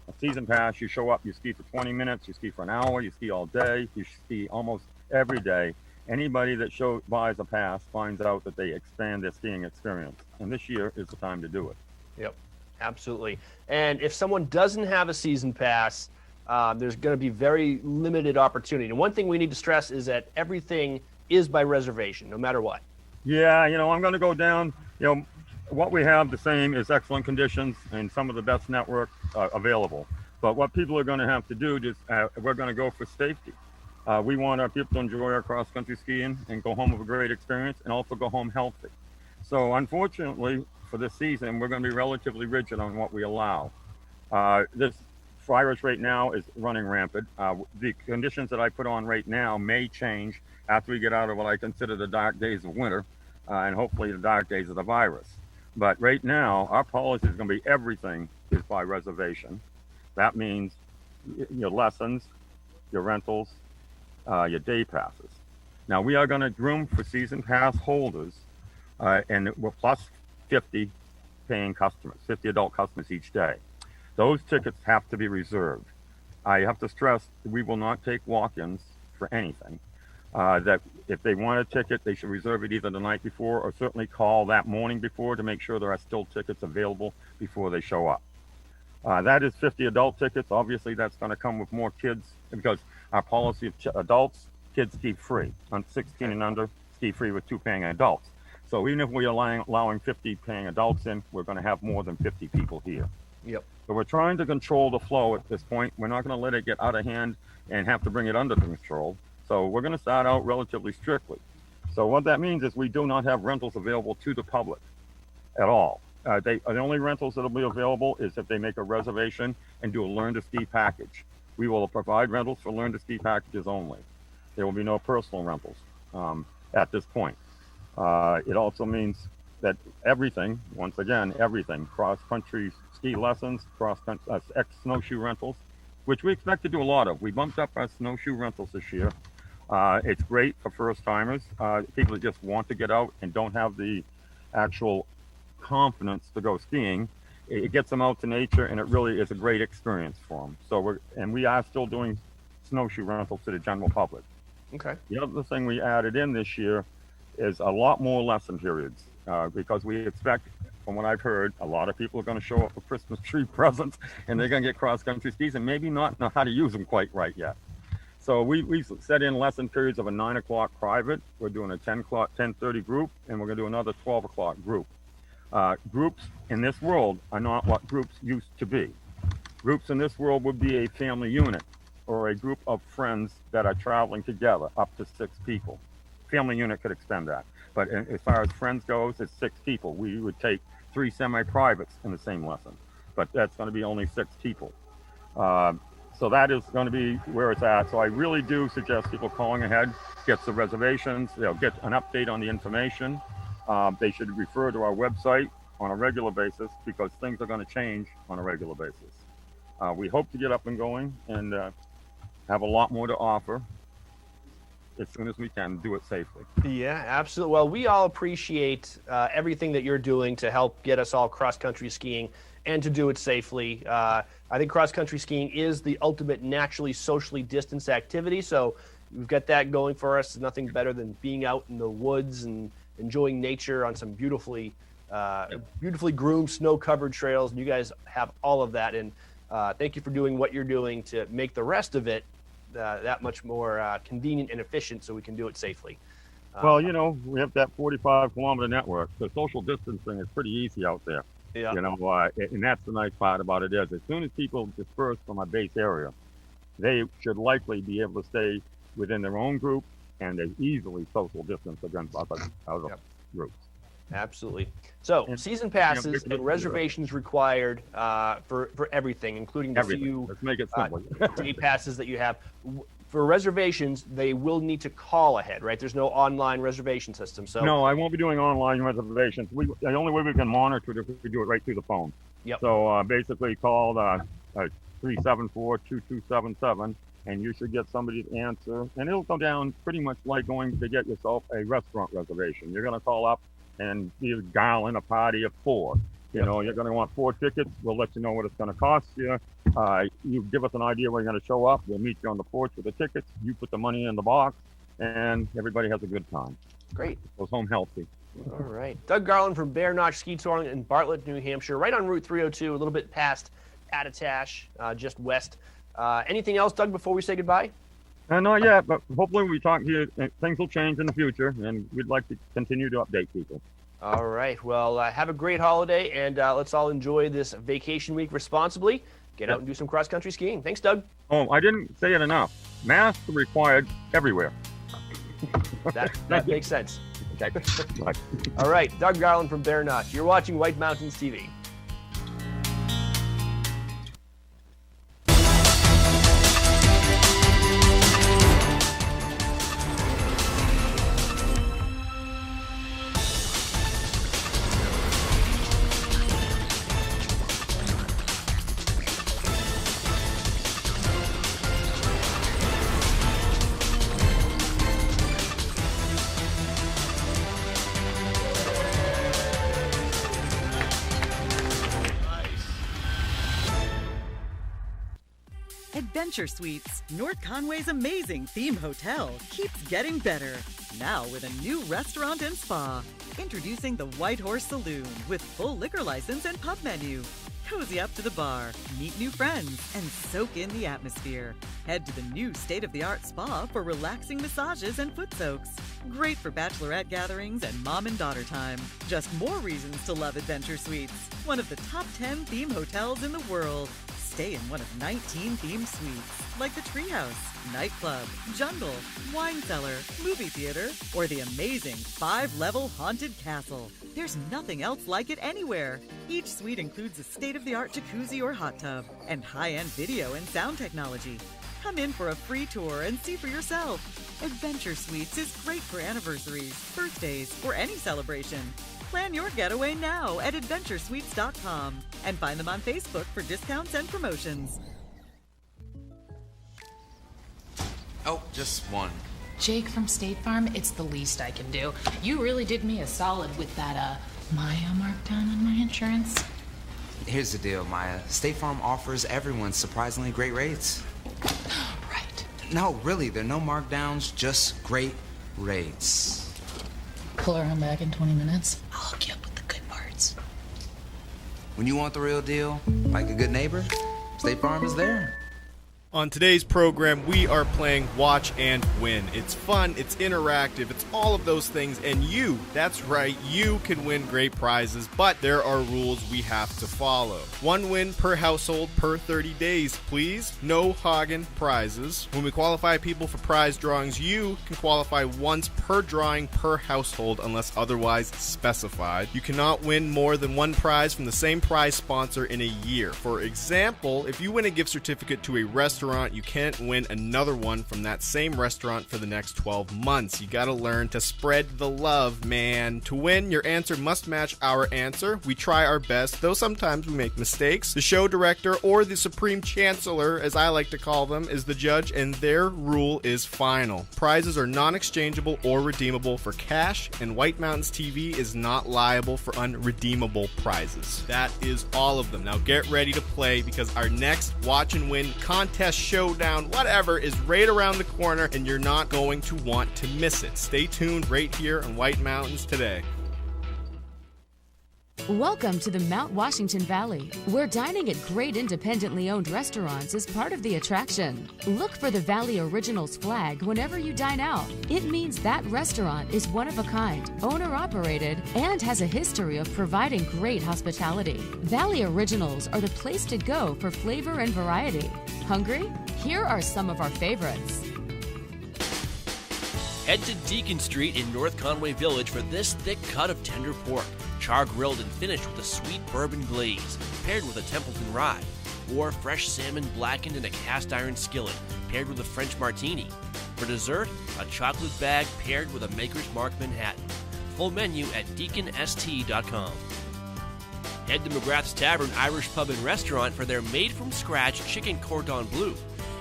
a season pass, you show up, you ski for 20 minutes, you ski for an hour, you ski all day, you ski almost every day. Anybody that buys a pass finds out that they expand their skiing experience. And this year is the time to do it. Yep, absolutely. And if someone doesn't have a season pass, there's going to be very limited opportunity. And one thing we need to stress is that everything is by reservation, no matter what. Yeah, I'm going to go down. What we have the same is excellent conditions and some of the best network available. But what people are going to have to do is we're going to go for safety. We want our people to enjoy our cross-country skiing and go home with a great experience and also go home healthy. So unfortunately, for this season, we're going to be relatively rigid on what we allow. This virus right now is running rampant. The conditions that I put on right now may change after we get out of what I consider the dark days of winter and hopefully the dark days of the virus. But right now, our policy is going to be everything is by reservation. That means your lessons, your rentals, your day passes. Now, we are going to groom for season pass holders, and we're plus 50 paying customers, 50 adult customers each day. Those tickets have to be reserved. I have to stress that we will not take walk-ins for anything. That if they want a ticket, they should reserve it either the night before or certainly call that morning before to make sure there are still tickets available before they show up. That is 50 adult tickets. Obviously, that's going to come with more kids because our policy of adults, kids ski free. On 16 and under, ski free with 2 paying adults. So even if we're allowing 50 paying adults in, we're going to have more than 50 people here. Yep. So we're trying to control the flow at this point. We're not going to let it get out of hand and have to bring it under control. So we're going to start out relatively strictly. So what that means is we do not have rentals available to the public at all. The only rentals that will be available is if they make a reservation and do a learn to ski package. We will provide rentals for learn to ski packages only. There will be no personal rentals at this point. It also means that everything, once again, everything, cross-country ski lessons, cross-country snowshoe rentals, which we expect to do a lot of. We bumped up our snowshoe rentals this year. It's great for first-timers, people that just want to get out and don't have the actual confidence to go skiing. It gets them out to nature, and it really is a great experience for them. So we are still doing snowshoe rentals to the general public. Okay. The other thing we added in this year is a lot more lesson periods because we expect, from what I've heard, a lot of people are going to show up with Christmas tree presents and they're going to get cross-country skis and maybe not know how to use them quite right yet. So we set in lesson periods of a 9 o'clock private. We're doing a 10:30 group, and we're going to do another 12 o'clock group. Groups in this world are not what groups used to be. Groups in this world would be a family unit or a group of friends that are traveling together, up to 6 people. Family unit could extend that. But as far as friends goes, it's 6 people. We would take 3 semi-privates in the same lesson, but that's going to be only 6 people. So that is going to be where it's at. So I really do suggest people calling ahead, get the reservations, get an update on the information. They should refer to our website on a regular basis because things are going to change on a regular basis. We hope to get up and going and have a lot more to offer as soon as we can, do it safely. Yeah, absolutely. Well, we all appreciate everything that you're doing to help get us all cross-country skiing and to do it safely. I think cross-country skiing is the ultimate naturally, socially distanced activity, so we've got that going for us. Nothing better than being out in the woods and enjoying nature on some beautifully groomed, snow-covered trails. And you guys have all of that, and thank you for doing what you're doing to make the rest of it that much more convenient and efficient so we can do it safely. Well, we have that 45-kilometer network, so social distancing is pretty easy out there. Yeah. And that's the nice part about it is as soon as people disperse from a base area, they should likely be able to stay within their own group, and they easily social distance against other groups. Absolutely. So season passes and reservations required for everything, including the few Let's make it simple. day passes that you have. For reservations, they will need to call ahead, right? There's no online reservation system. So no, I won't be doing online reservations. The only way we can monitor it is if we do it right through the phone. Yep. So basically call 374-2277, and you should get somebody to answer. And it'll go down pretty much like going to get yourself a restaurant reservation. You're going to call up and be dialing a party of 4. You're going to want 4 tickets. We'll let you know what it's going to cost you. You give us an idea where you're going to show up. We'll meet you on the porch with the tickets. You put the money in the box, and everybody has a good time. Great. Goes home healthy. All right. Doug Garland from Bear Notch Ski Touring in Bartlett, New Hampshire, right on Route 302, a little bit past Attitash, just west. Anything else, Doug, before we say goodbye? Not yet, but hopefully we talk to you. Things will change in the future, and we'd like to continue to update people. All right. Well, have a great holiday, and let's all enjoy this vacation week responsibly. Get out and do some cross-country skiing. Thanks, Doug. Oh, I didn't say it enough. Masks are required everywhere. That makes sense. Okay. Bye. All right. Doug Garland from Bear Notch. You're watching White Mountains TV. Adventure Suites, North Conway's amazing theme hotel, keeps getting better. Now with a new restaurant and spa. Introducing the White Horse Saloon with full liquor license and pub menu. Cozy up to the bar, meet new friends, and soak in the atmosphere. Head to the new state-of-the-art spa for relaxing massages and foot soaks. Great for bachelorette gatherings and mom and daughter time. Just more reasons to love Adventure Suites. One of the top 10 theme hotels in the world. Stay in one of 19 themed suites, like the Treehouse, Nightclub, Jungle, Wine Cellar, Movie Theater, or the amazing 5-level Haunted Castle. There's nothing else like it anywhere. Each suite includes a state-of-the-art jacuzzi or hot tub, and high-end video and sound technology. Come in for a free tour and see for yourself. Adventure Suites is great for anniversaries, birthdays, or any celebration. Plan your getaway now at AdventureSuites.com and find them on Facebook for discounts and promotions. Oh, just one. Jake from State Farm, it's the least I can do. You really did me a solid with that, Maya markdown on my insurance. Here's the deal, Maya. State Farm offers everyone surprisingly great rates. Right. No, really, there are no markdowns, just great rates. Pull around back in 20 minutes. I'll hook you up with the good parts. When you want the real deal, like a good neighbor, State Farm is there. On today's program, we are playing Watch and Win. It's fun, it's interactive, it's all of those things, and you, that's right, you can win great prizes, but there are rules we have to follow. 1 win per household per 30 days, please. No Hagen prizes. When we qualify people for prize drawings, you can qualify once per drawing per household unless otherwise specified. You cannot win more than 1 prize from the same prize sponsor in a year. For example, if you win a gift certificate to a restaurant, you can't win another one from that same restaurant for the next 12 months. You gotta learn to spread the love, man. To win, your answer must match our answer. We try our best, though sometimes we make mistakes. The show director, or the Supreme Chancellor, as I like to call them, is the judge, and their rule is final. Prizes are non-exchangeable or redeemable for cash, and White Mountains TV is not liable for unredeemable prizes. That is all of them. Now get ready to play, because our next Watch and Win contest, showdown, whatever, is right around the corner, and you're not going to want to miss it. Stay tuned right here on White Mountains Today. Welcome to the Mount Washington Valley, where dining at great independently owned restaurants is part of the attraction. Look for the Valley Originals flag whenever you dine out. It means that restaurant is one of a kind, owner-operated, and has a history of providing great hospitality. Valley Originals are the place to go for flavor and variety. Hungry? Here are some of our favorites. Head to Deacon Street in North Conway Village for this thick cut of tender pork, char-grilled and finished with a sweet bourbon glaze, paired with a Templeton rye, or fresh salmon blackened in a cast-iron skillet, paired with a French martini. For dessert, a chocolate bag paired with a Maker's Mark Manhattan. Full menu at deaconst.com. Head to McGrath's Tavern Irish Pub and Restaurant for their made-from-scratch chicken cordon bleu.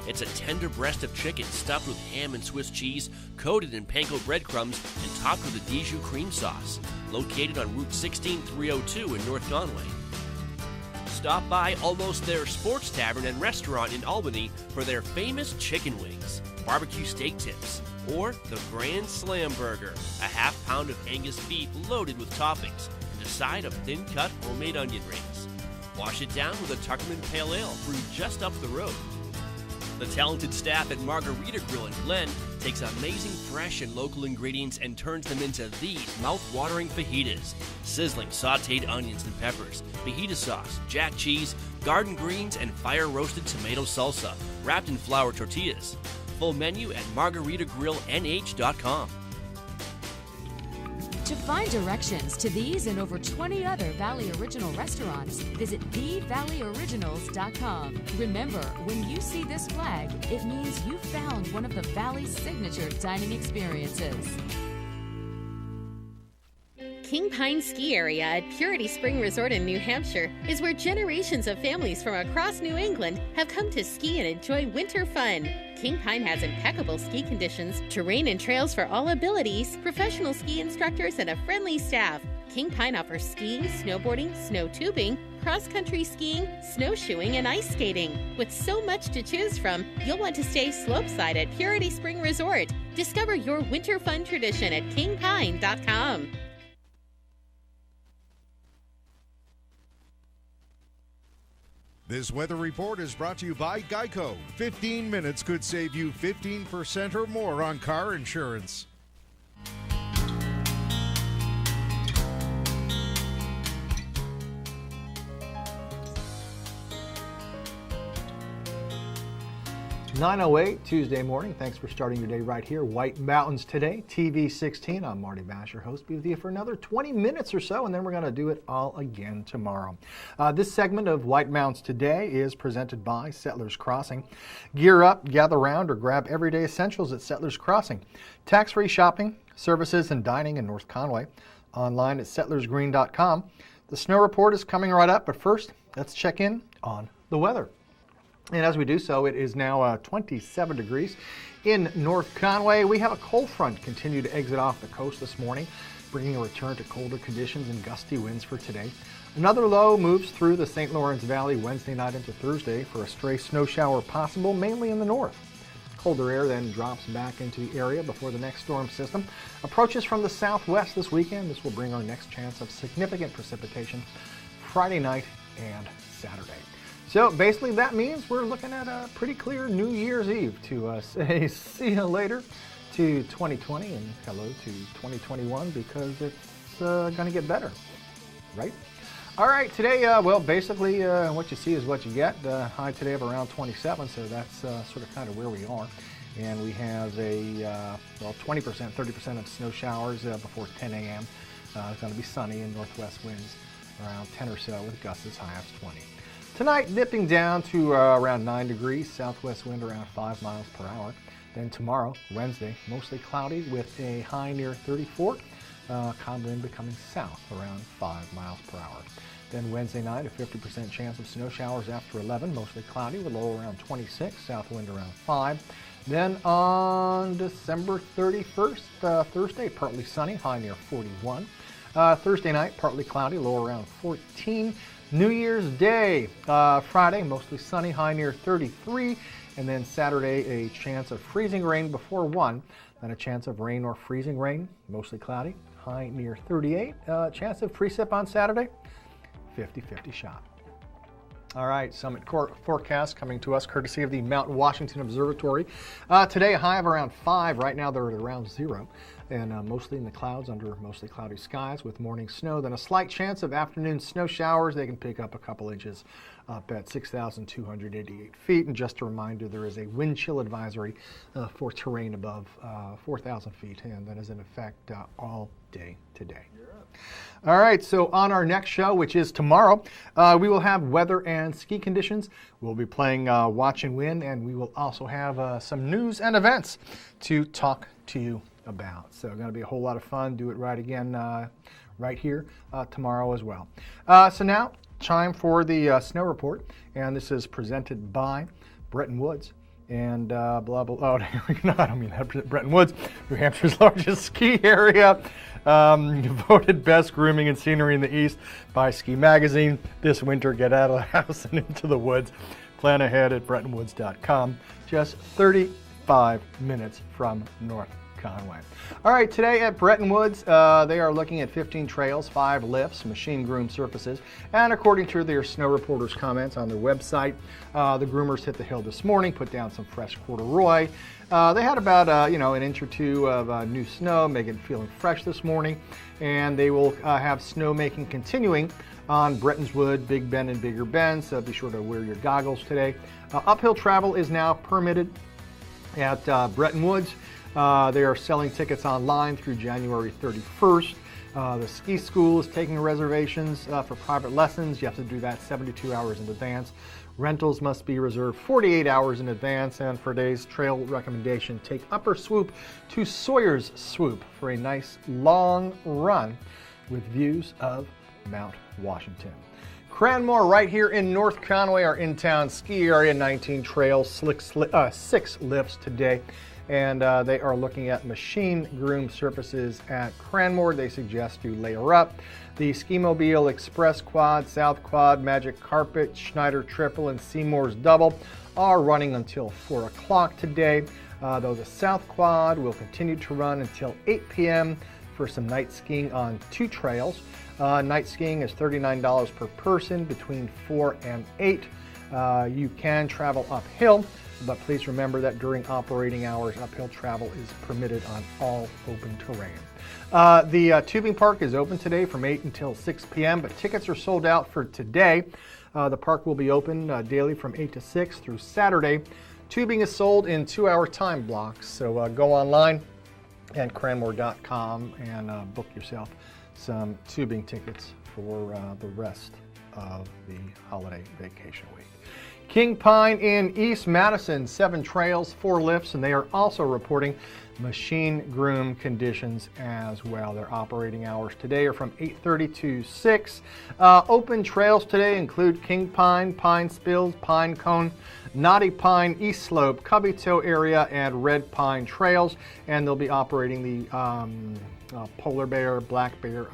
It's a tender breast of chicken stuffed with ham and Swiss cheese, coated in panko breadcrumbs, and topped with a Dijon cream sauce. Located on Route 16302 in North Conway. Stop by Almost There Sports Tavern and Restaurant in Albany for their famous chicken wings, barbecue steak tips, or the Grand Slam Burger, a half pound of Angus beef loaded with toppings, and a side of thin-cut homemade onion rings. Wash it down with a Tuckerman Pale Ale brewed just up the road. The talented staff at Margarita Grill in Glen takes amazing fresh and local ingredients and turns them into these mouth-watering fajitas. Sizzling sauteed onions and peppers, fajita sauce, jack cheese, garden greens, and fire-roasted tomato salsa, wrapped in flour tortillas. Full menu at margaritagrilLNH.com. To find directions to these and over 20 other Valley Original restaurants, visit thevalleyoriginals.com. Remember, when you see this flag, it means you found one of the Valley's signature dining experiences. King Pine Ski Area at Purity Spring Resort in New Hampshire is where generations of families from across New England have come to ski and enjoy winter fun. King Pine has impeccable ski conditions, terrain and trails for all abilities, professional ski instructors, and a friendly staff. King Pine offers skiing, snowboarding, snow tubing, cross-country skiing, snowshoeing, and ice skating. With so much to choose from, you'll want to stay slopeside at Purity Spring Resort. Discover your winter fun tradition at kingpine.com. This weather report is brought to you by Geico. 15 minutes could save you 15% or more on car insurance. .908 Tuesday morning. Thanks for starting your day right here. White Mountains Today, TV 16. I'm Marty Basher, host. Be with you for another 20 minutes or so, and then we're going to do it all again tomorrow. This segment of White Mountains Today is presented by Settlers Crossing. Gear up, gather round, or grab everyday essentials at Settlers Crossing. Tax-free shopping, services, and dining in North Conway. Online at settlersgreen.com. The snow report is coming right up, but first, let's check in on the weather. And as we do so, it is now 27 degrees in North Conway. We have a cold front continue to exit off the coast this morning, bringing a return to colder conditions and gusty winds for today. Another low moves through the St. Lawrence Valley Wednesday night into Thursday for a stray snow shower possible, mainly in the north. Colder air then drops back into the area before the next storm system approaches from the southwest this weekend. This will bring our next chance of significant precipitation Friday night and Saturday. So basically that means we're looking at a pretty clear New Year's Eve to say see you later to 2020 and hello to 2021 because it's going to get better, right? All right, today, well, basically what you see is what you get. High today of around 27, so that's sort of kind of where we are. And we have a, 20%, 30% of snow showers before 10 a.m. It's going to be sunny and northwest winds around 10 or so with gusts as high as 20. Tonight, dipping down to around 9 degrees, southwest wind around 5 miles per hour. Then tomorrow, Wednesday, mostly cloudy with a high near 34. Calm wind becoming south around 5 miles per hour. Then Wednesday night, a 50% chance of snow showers after 11, mostly cloudy with low around 26, south wind around 5. Then on December 31st, Thursday, partly sunny, high near 41. Thursday night, partly cloudy, low around 14. New Year's Day, Friday, mostly sunny, high near 33. And then Saturday, a chance of freezing rain before 1. Then a chance of rain or freezing rain, mostly cloudy, high near 38. Chance of precip on Saturday, 50-50 shot. All right, summit forecast coming to us courtesy of the Mount Washington Observatory. Today, a high of around 5. Right now, they're at around 0. And mostly in the clouds under mostly cloudy skies with morning snow. Then a slight chance of afternoon snow showers. They can pick up a couple inches up at 6,288 feet. And just a reminder, there is a wind chill advisory for terrain above 4,000 feet, and that is in effect all day today. All right, so on our next show, which is tomorrow, we will have weather and ski conditions. We'll be playing Watch and Win, and we will also have some news and events to talk to you about. So going to be a whole lot of fun. Do it right again right here tomorrow as well. So now, time for the snow report, and this is presented by Bretton Woods. And blah, blah, oh, no, I don't mean that. Bretton Woods, New Hampshire's largest ski area, voted best grooming and scenery in the East by Ski Magazine. This winter, get out of the house and into the woods. Plan ahead at BrettonWoods.com. Just 35 minutes from North Conway. All right, today at Bretton Woods, they are looking at 15 trails, 5 lifts, machine-groomed surfaces, and according to their snow reporters' comments on their website, the groomers hit the hill this morning, put down some fresh corduroy. They had about an inch or two of new snow, making it feeling fresh this morning, and they will have snowmaking continuing on Bretton's Wood, Big Bend, and Bigger Bend, so be sure to wear your goggles today. Uphill travel is now permitted at Bretton Woods. They are selling tickets online through January 31st. The ski school is taking reservations for private lessons. You have to do that 72 hours in advance. Rentals must be reserved 48 hours in advance. And for today's trail recommendation, take Upper Swoop to Sawyer's Swoop for a nice long run with views of Mount Washington. Cranmore right here in North Conway, our in-town ski area, 19 trails, 6 lifts today. And they are looking at machine-groomed surfaces at Cranmore. They suggest you layer up. The Ski Mobile Express Quad, South Quad, Magic Carpet, Schneider Triple, and Seymour's Double are running until 4 o'clock today, though the South Quad will continue to run until 8 p.m. for some night skiing on 2 trails. Night skiing is $39 per person between 4 and 8. You can travel uphill, but please remember that during operating hours, uphill travel is permitted on all open terrain. The tubing park is open today from 8 until 6 p.m., but tickets are sold out for today. The park will be open daily from 8 to 6 through Saturday. Tubing is sold in 2-hour time blocks, so go online at cranmore.com and book yourself some tubing tickets for the rest of the holiday vacation week. King Pine in East Madison, 7 trails, 4 lifts, and they are also reporting machine-groomed conditions as well. Their operating hours today are from 8:30 to 6. Open trails today include King Pine, Pine Spills, Pine Cone, Knotty Pine, East Slope, Cubby Toe area, and Red Pine trails, and they'll be operating the Polar Bear, the Black Bear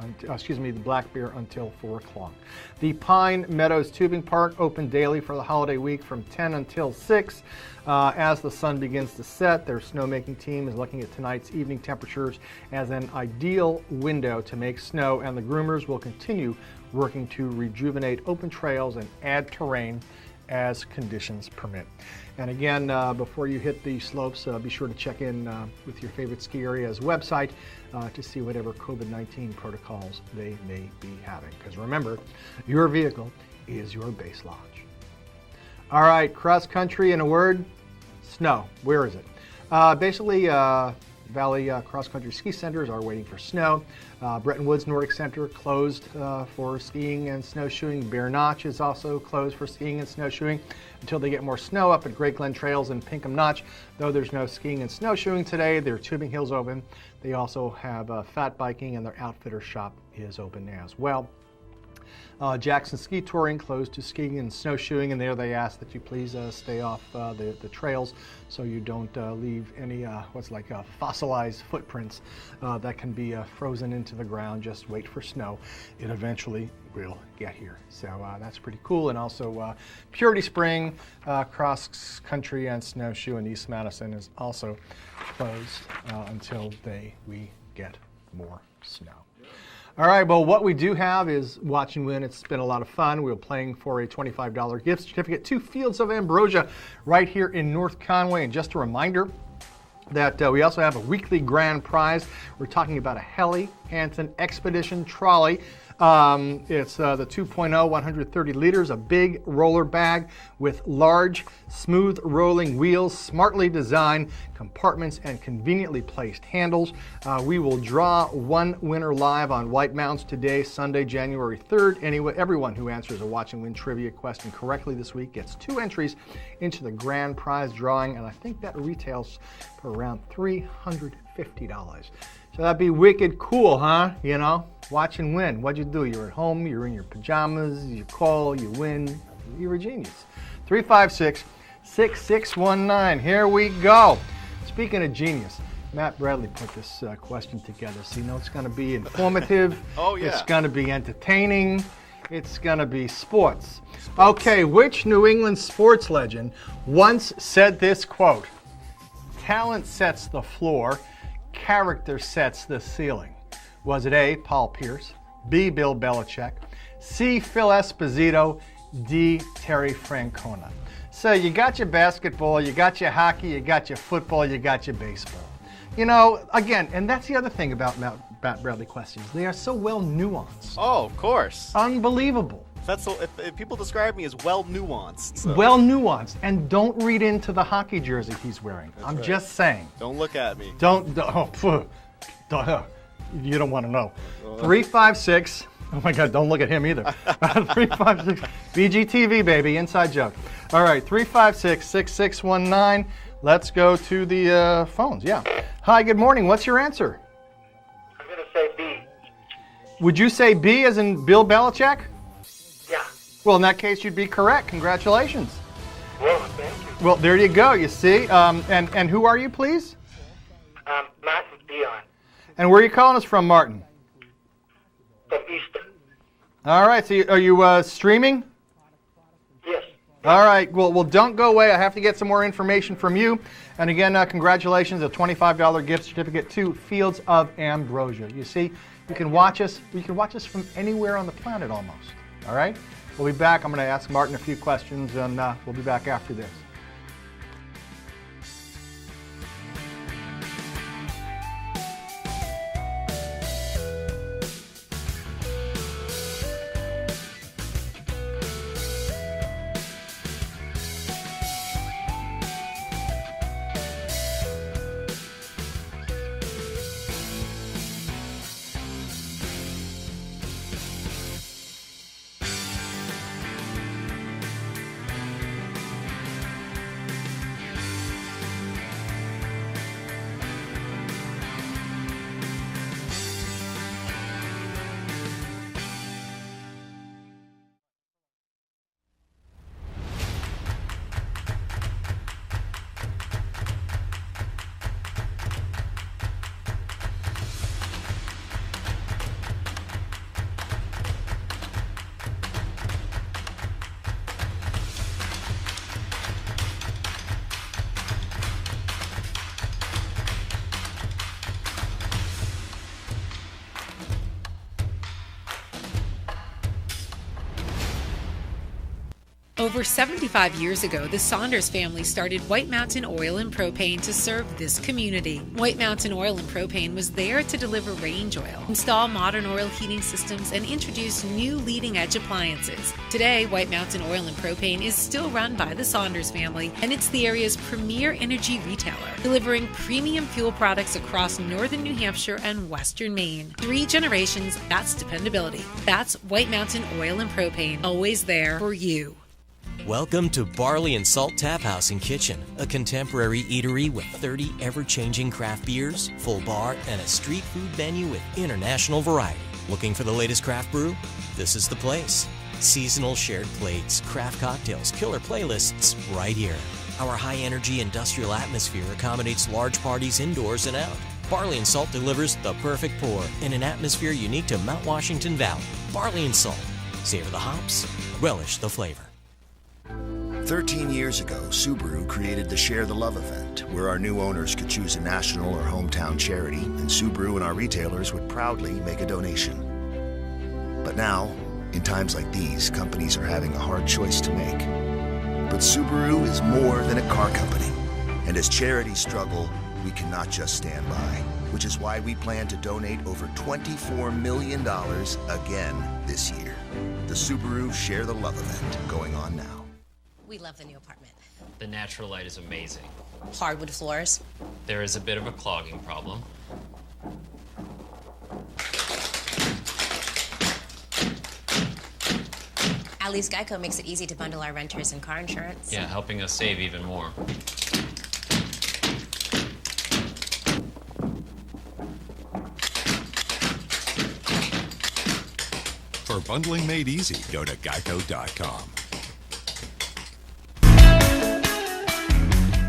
until 4 o'clock. The Pine Meadows Tubing Park open daily for the holiday week from 10 until 6. As the sun begins to set, their snowmaking team is looking at tonight's evening temperatures as an ideal window to make snow, and the groomers will continue working to rejuvenate open trails and add terrain as conditions permit. And again, before you hit the slopes, be sure to check in with your favorite ski area's website to see whatever COVID-19 protocols they may be having. Because remember, your vehicle is your base lodge. All right, cross country in a word, snow. Where is it? Basically, Valley Cross Country Ski Centers are waiting for snow. Bretton Woods Nordic Center closed for skiing and snowshoeing. Bear Notch is also closed for skiing and snowshoeing until they get more snow up at Great Glen Trails and Pinkham Notch. Though there's no skiing and snowshoeing today, their tubing hill's open. They also have fat biking, and their outfitter shop is open as well. Jackson Ski Touring closed to skiing and snowshoeing, and there they ask that you please stay off the trails so you don't leave any fossilized footprints that can be frozen into the ground. Just wait for snow. It eventually will get here. So that's pretty cool. And also Purity Spring Cross Country and Snowshoe in East Madison is also closed until we get more snow. All right, well, what we do have is Watch and Win. It's been a lot of fun. We were playing for a $25 gift certificate to Fields of Ambrosia right here in North Conway. And just a reminder that we also have a weekly grand prize. We're talking about a Helly Hansen Expedition trolley. It's the 2.0 130 liters, a big roller bag with large, smooth rolling wheels, smartly designed compartments, and conveniently placed handles. We will draw one winner live on White Mountains today, Sunday, January 3rd. Anyway, everyone who answers a Watch and Win trivia question correctly this week gets 2 entries into the grand prize drawing, and I think that retails for around $350. So that'd be wicked cool, huh? You know, Watch and Win. What'd you do? You're at home, you're in your pajamas, you call, you win. You're a genius. 356-6619. Here we go. Speaking of genius, Matt Bradley put this question together. So you know it's going to be informative. Oh, yeah. It's going to be entertaining. It's going to be sports. Okay, which New England sports legend once said this quote? Talent sets the floor. Character sets the ceiling. Was it A, Paul Pierce, B, Bill Belichick, C, Phil Esposito, D, Terry Francona? So you got your basketball, you got your hockey, you got your football, you got your baseball. You know, again, and that's the other thing about Matt Bradley questions. They are so well nuanced. Oh, of course. Unbelievable. If people describe me as well nuanced. So. Well nuanced, and don't read into the hockey jersey he's wearing. That's I'm right. just saying. Don't look at me. You don't want to know. 356. Oh my God, don't look at him either. 356. BGTV, baby, inside joke. All right, 356-6619. Let's go to the phones. Yeah. Hi, good morning. What's your answer? I'm going to say B. Would you say B as in Bill Belichick? Yeah. Well, in that case, you'd be correct. Congratulations. Well, thank you. Well, there you go. You see. And who are you, please? Martin Dion. And where are you calling us from, Martin? From Easton. All right. So are you streaming? Yes. All right. Well, don't go away. I have to get some more information from you. And again, congratulations, a $25 gift certificate to Fields of Ambrosia. You see, you can watch us. You can watch us from anywhere on the planet almost. All right. We'll be back. I'm going to ask Martin a few questions, and we'll be back after this. Over 75 years ago, the Saunders family started White Mountain Oil and Propane to serve this community. White Mountain Oil and Propane was there to deliver range oil, install modern oil heating systems, and introduce new leading-edge appliances. Today, White Mountain Oil and Propane is still run by the Saunders family, and it's the area's premier energy retailer, delivering premium fuel products across northern New Hampshire and western Maine. 3 generations, that's dependability. That's White Mountain Oil and Propane, always there for you. Welcome to Barley and Salt Tap House and Kitchen, a contemporary eatery with 30 ever-changing craft beers, full bar, and a street food menu with international variety. Looking for the latest craft brew? This is the place. Seasonal shared plates, craft cocktails, killer playlists, right here. Our high-energy industrial atmosphere accommodates large parties indoors and out. Barley and Salt delivers the perfect pour in an atmosphere unique to Mount Washington Valley. Barley and Salt. Savor the hops, relish the flavor. 13 years ago, Subaru created the Share the Love event, where our new owners could choose a national or hometown charity, and Subaru and our retailers would proudly make a donation. But now, in times like these, companies are having a hard choice to make. But Subaru is more than a car company, and as charities struggle, we cannot just stand by, which is why we plan to donate over $24 million again this year. The Subaru Share the Love event going on now. We love the new apartment. The natural light is amazing. Hardwood floors. There is a bit of a clogging problem. At least Geico makes it easy to bundle our renters and car insurance. Yeah, helping us save even more. For bundling made easy, go to geico.com.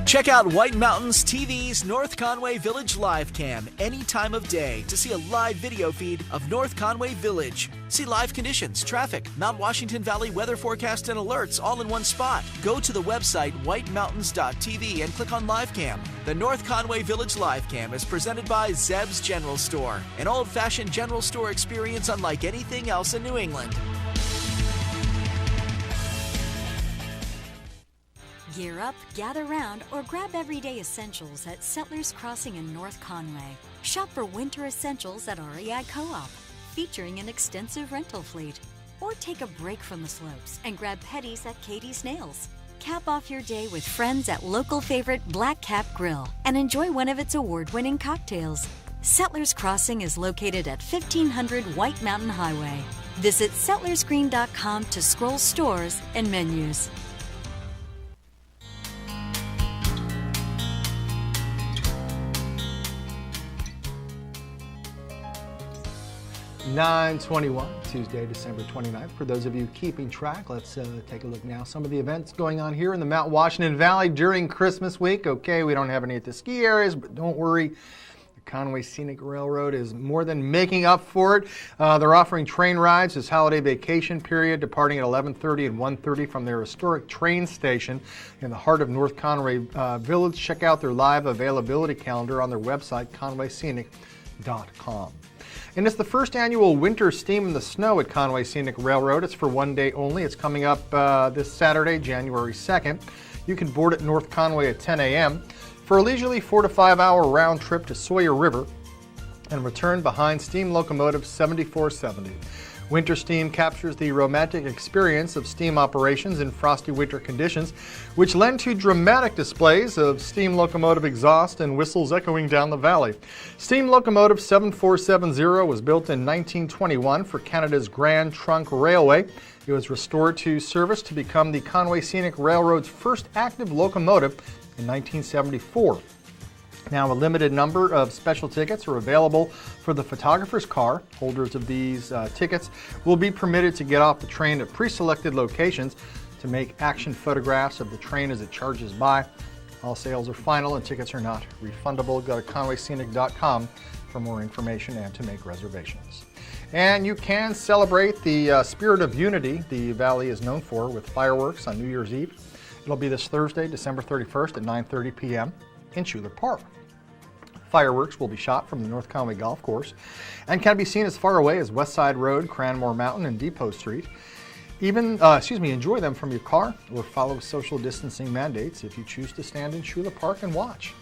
Check out White Mountains TV's North Conway Village live cam any time of day to see a live video feed of North Conway Village. See live conditions, traffic, Mount Washington Valley weather forecast and alerts all in one spot. Go to the website whitemountains.tv and click on live cam. The North Conway Village live cam is presented by Zeb's General Store, an old-fashioned general store experience unlike anything else in New England. Gear up, gather round, or grab everyday essentials at Settlers Crossing in North Conway. Shop for winter essentials at REI Co-op, featuring an extensive rental fleet. Or take a break from the slopes and grab petties at Katie's Nails. Cap off your day with friends at local favorite Black Cap Grill and enjoy one of its award-winning cocktails. Settlers Crossing is located at 1500 White Mountain Highway. Visit settlersgreen.com to scroll stores and menus. 9/21, Tuesday, December 29th. For those of you keeping track, let's take a look now. Some of the events going on here in the Mount Washington Valley during Christmas week. Okay, we don't have any at the ski areas, but don't worry. The Conway Scenic Railroad is more than making up for it. They're offering train rides this holiday vacation period, departing at 11:30 and 1:30 from their historic train station in the heart of North Conway Village. Check out their live availability calendar on their website, conwayscenic.com. And it's the first annual Winter Steam in the Snow at Conway Scenic Railroad. It's for one day only. It's coming up this Saturday, January 2nd. You can board at North Conway at 10 a.m. for a leisurely 4 to 5 hour round trip to Sawyer River and return behind steam locomotive 7470. Winter Steam captures the romantic experience of steam operations in frosty winter conditions, which lend to dramatic displays of steam locomotive exhaust and whistles echoing down the valley. Steam locomotive 7470 was built in 1921 for Canada's Grand Trunk Railway. It was restored to service to become the Conway Scenic Railroad's first active locomotive in 1974. Now, a limited number of special tickets are available for the photographer's car. Holders of these tickets will be permitted to get off the train at pre-selected locations to make action photographs of the train as it charges by. All sales are final and tickets are not refundable. Go to conwayscenic.com for more information and to make reservations. And you can celebrate the spirit of unity the Valley is known for with fireworks on New Year's Eve. It'll be this Thursday, December 31st at 9:30 p.m. in Schuler Park. Fireworks will be shot from the North Conway Golf Course and can be seen as far away as West Side Road, Cranmore Mountain, and Depot Street. enjoy them from your car or follow social distancing mandates if you choose to stand in Shula Park and watch.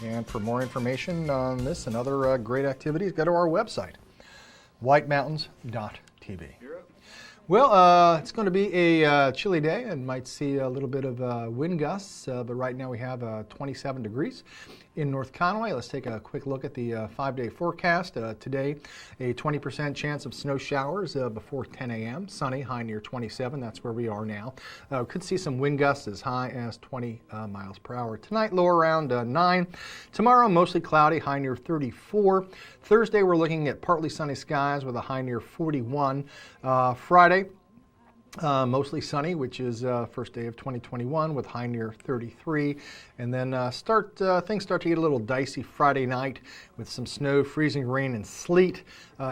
And for more information on this and other great activities, go to our website, whitemountains.tv. Well, it's going to be a chilly day and might see a little bit of wind gusts, but right now we have 27 degrees in North Conway. Let's take a quick look at the 5-day forecast. Today, a 20% chance of snow showers before 10 a.m. Sunny, high near 27. That's where we are now. Could see some wind gusts as high as 20 miles per hour. Tonight, low around 9. Tomorrow, mostly cloudy, high near 34. Thursday, we're looking at partly sunny skies with a high near 41. Friday, mostly sunny, which is first day of 2021 with high near 33. And then things start to get a little dicey Friday night with some snow, freezing rain, and sleet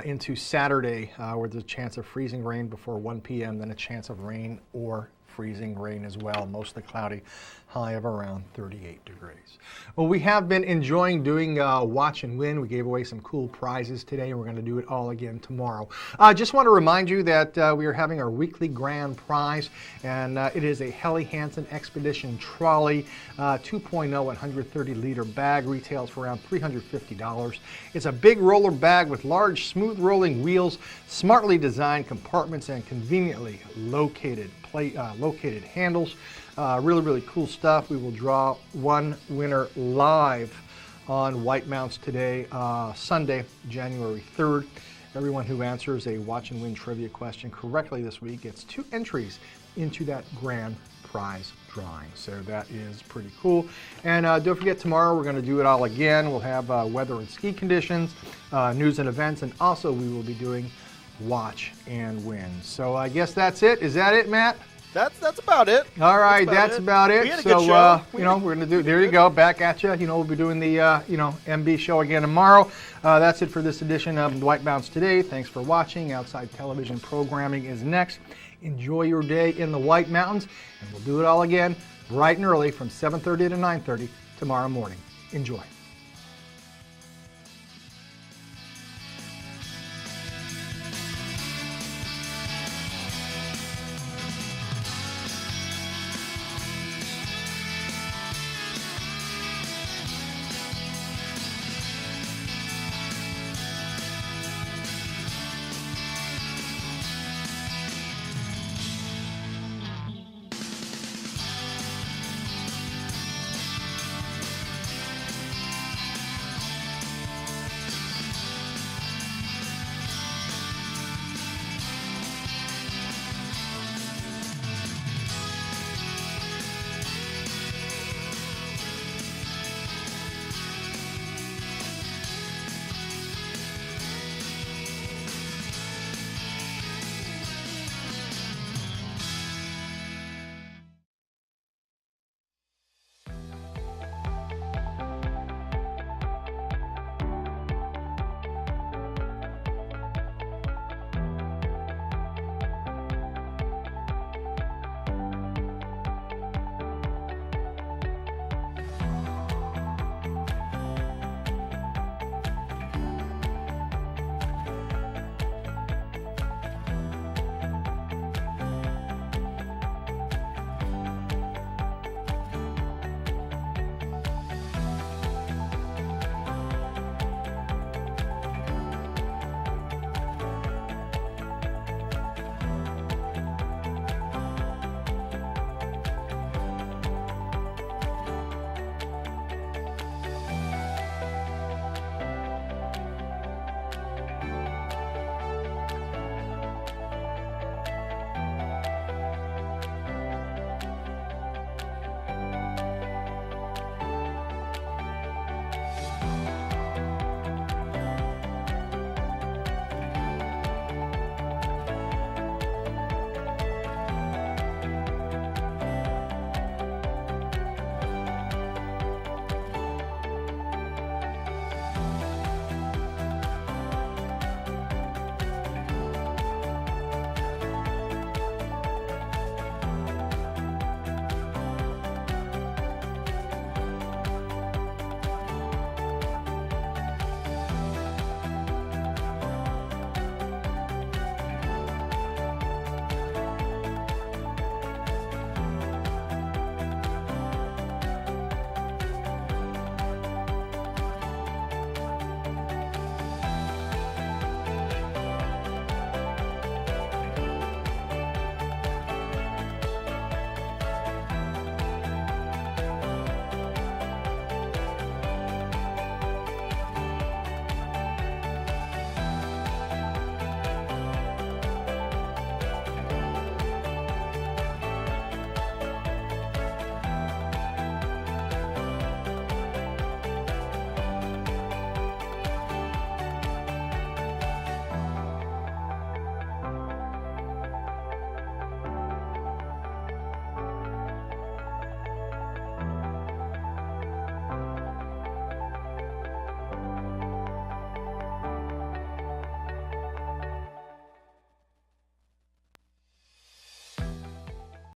into Saturday where there's a chance of freezing rain before 1 p.m., then a chance of rain or freezing rain as well, mostly cloudy, high of around 38 degrees. Well, we have been enjoying doing Watch and Win. We gave away some cool prizes today, and we're going to do it all again tomorrow. I just want to remind you that we are having our weekly grand prize, and it is a Helly Hansen Expedition Trolley 2.0 130-liter bag. Retails for around $350. It's a big roller bag with large, smooth rolling wheels, smartly designed compartments, and conveniently located handles. Really, really cool stuff. We will draw one winner live on White Mounts today, Sunday, January 3rd. Everyone who answers a Watch and Win trivia question correctly this week gets 2 entries into that grand prize drawing. So that is pretty cool. And don't forget, tomorrow we're going to do it all again. We'll have weather and ski conditions, news and events, and also we will be doing Watch and Win. So I guess that's it. Is that it, Matt? That's about it. All right, that's about it. We had a So good show. we're going to do. There you go. Back at you. We'll be doing the MB show again tomorrow. That's it for this edition of White Mounts Today. Thanks for watching. Outside television programming is next. Enjoy your day in the White Mountains, and we'll do it all again bright and early from 7:30 to 9:30 tomorrow morning. Enjoy.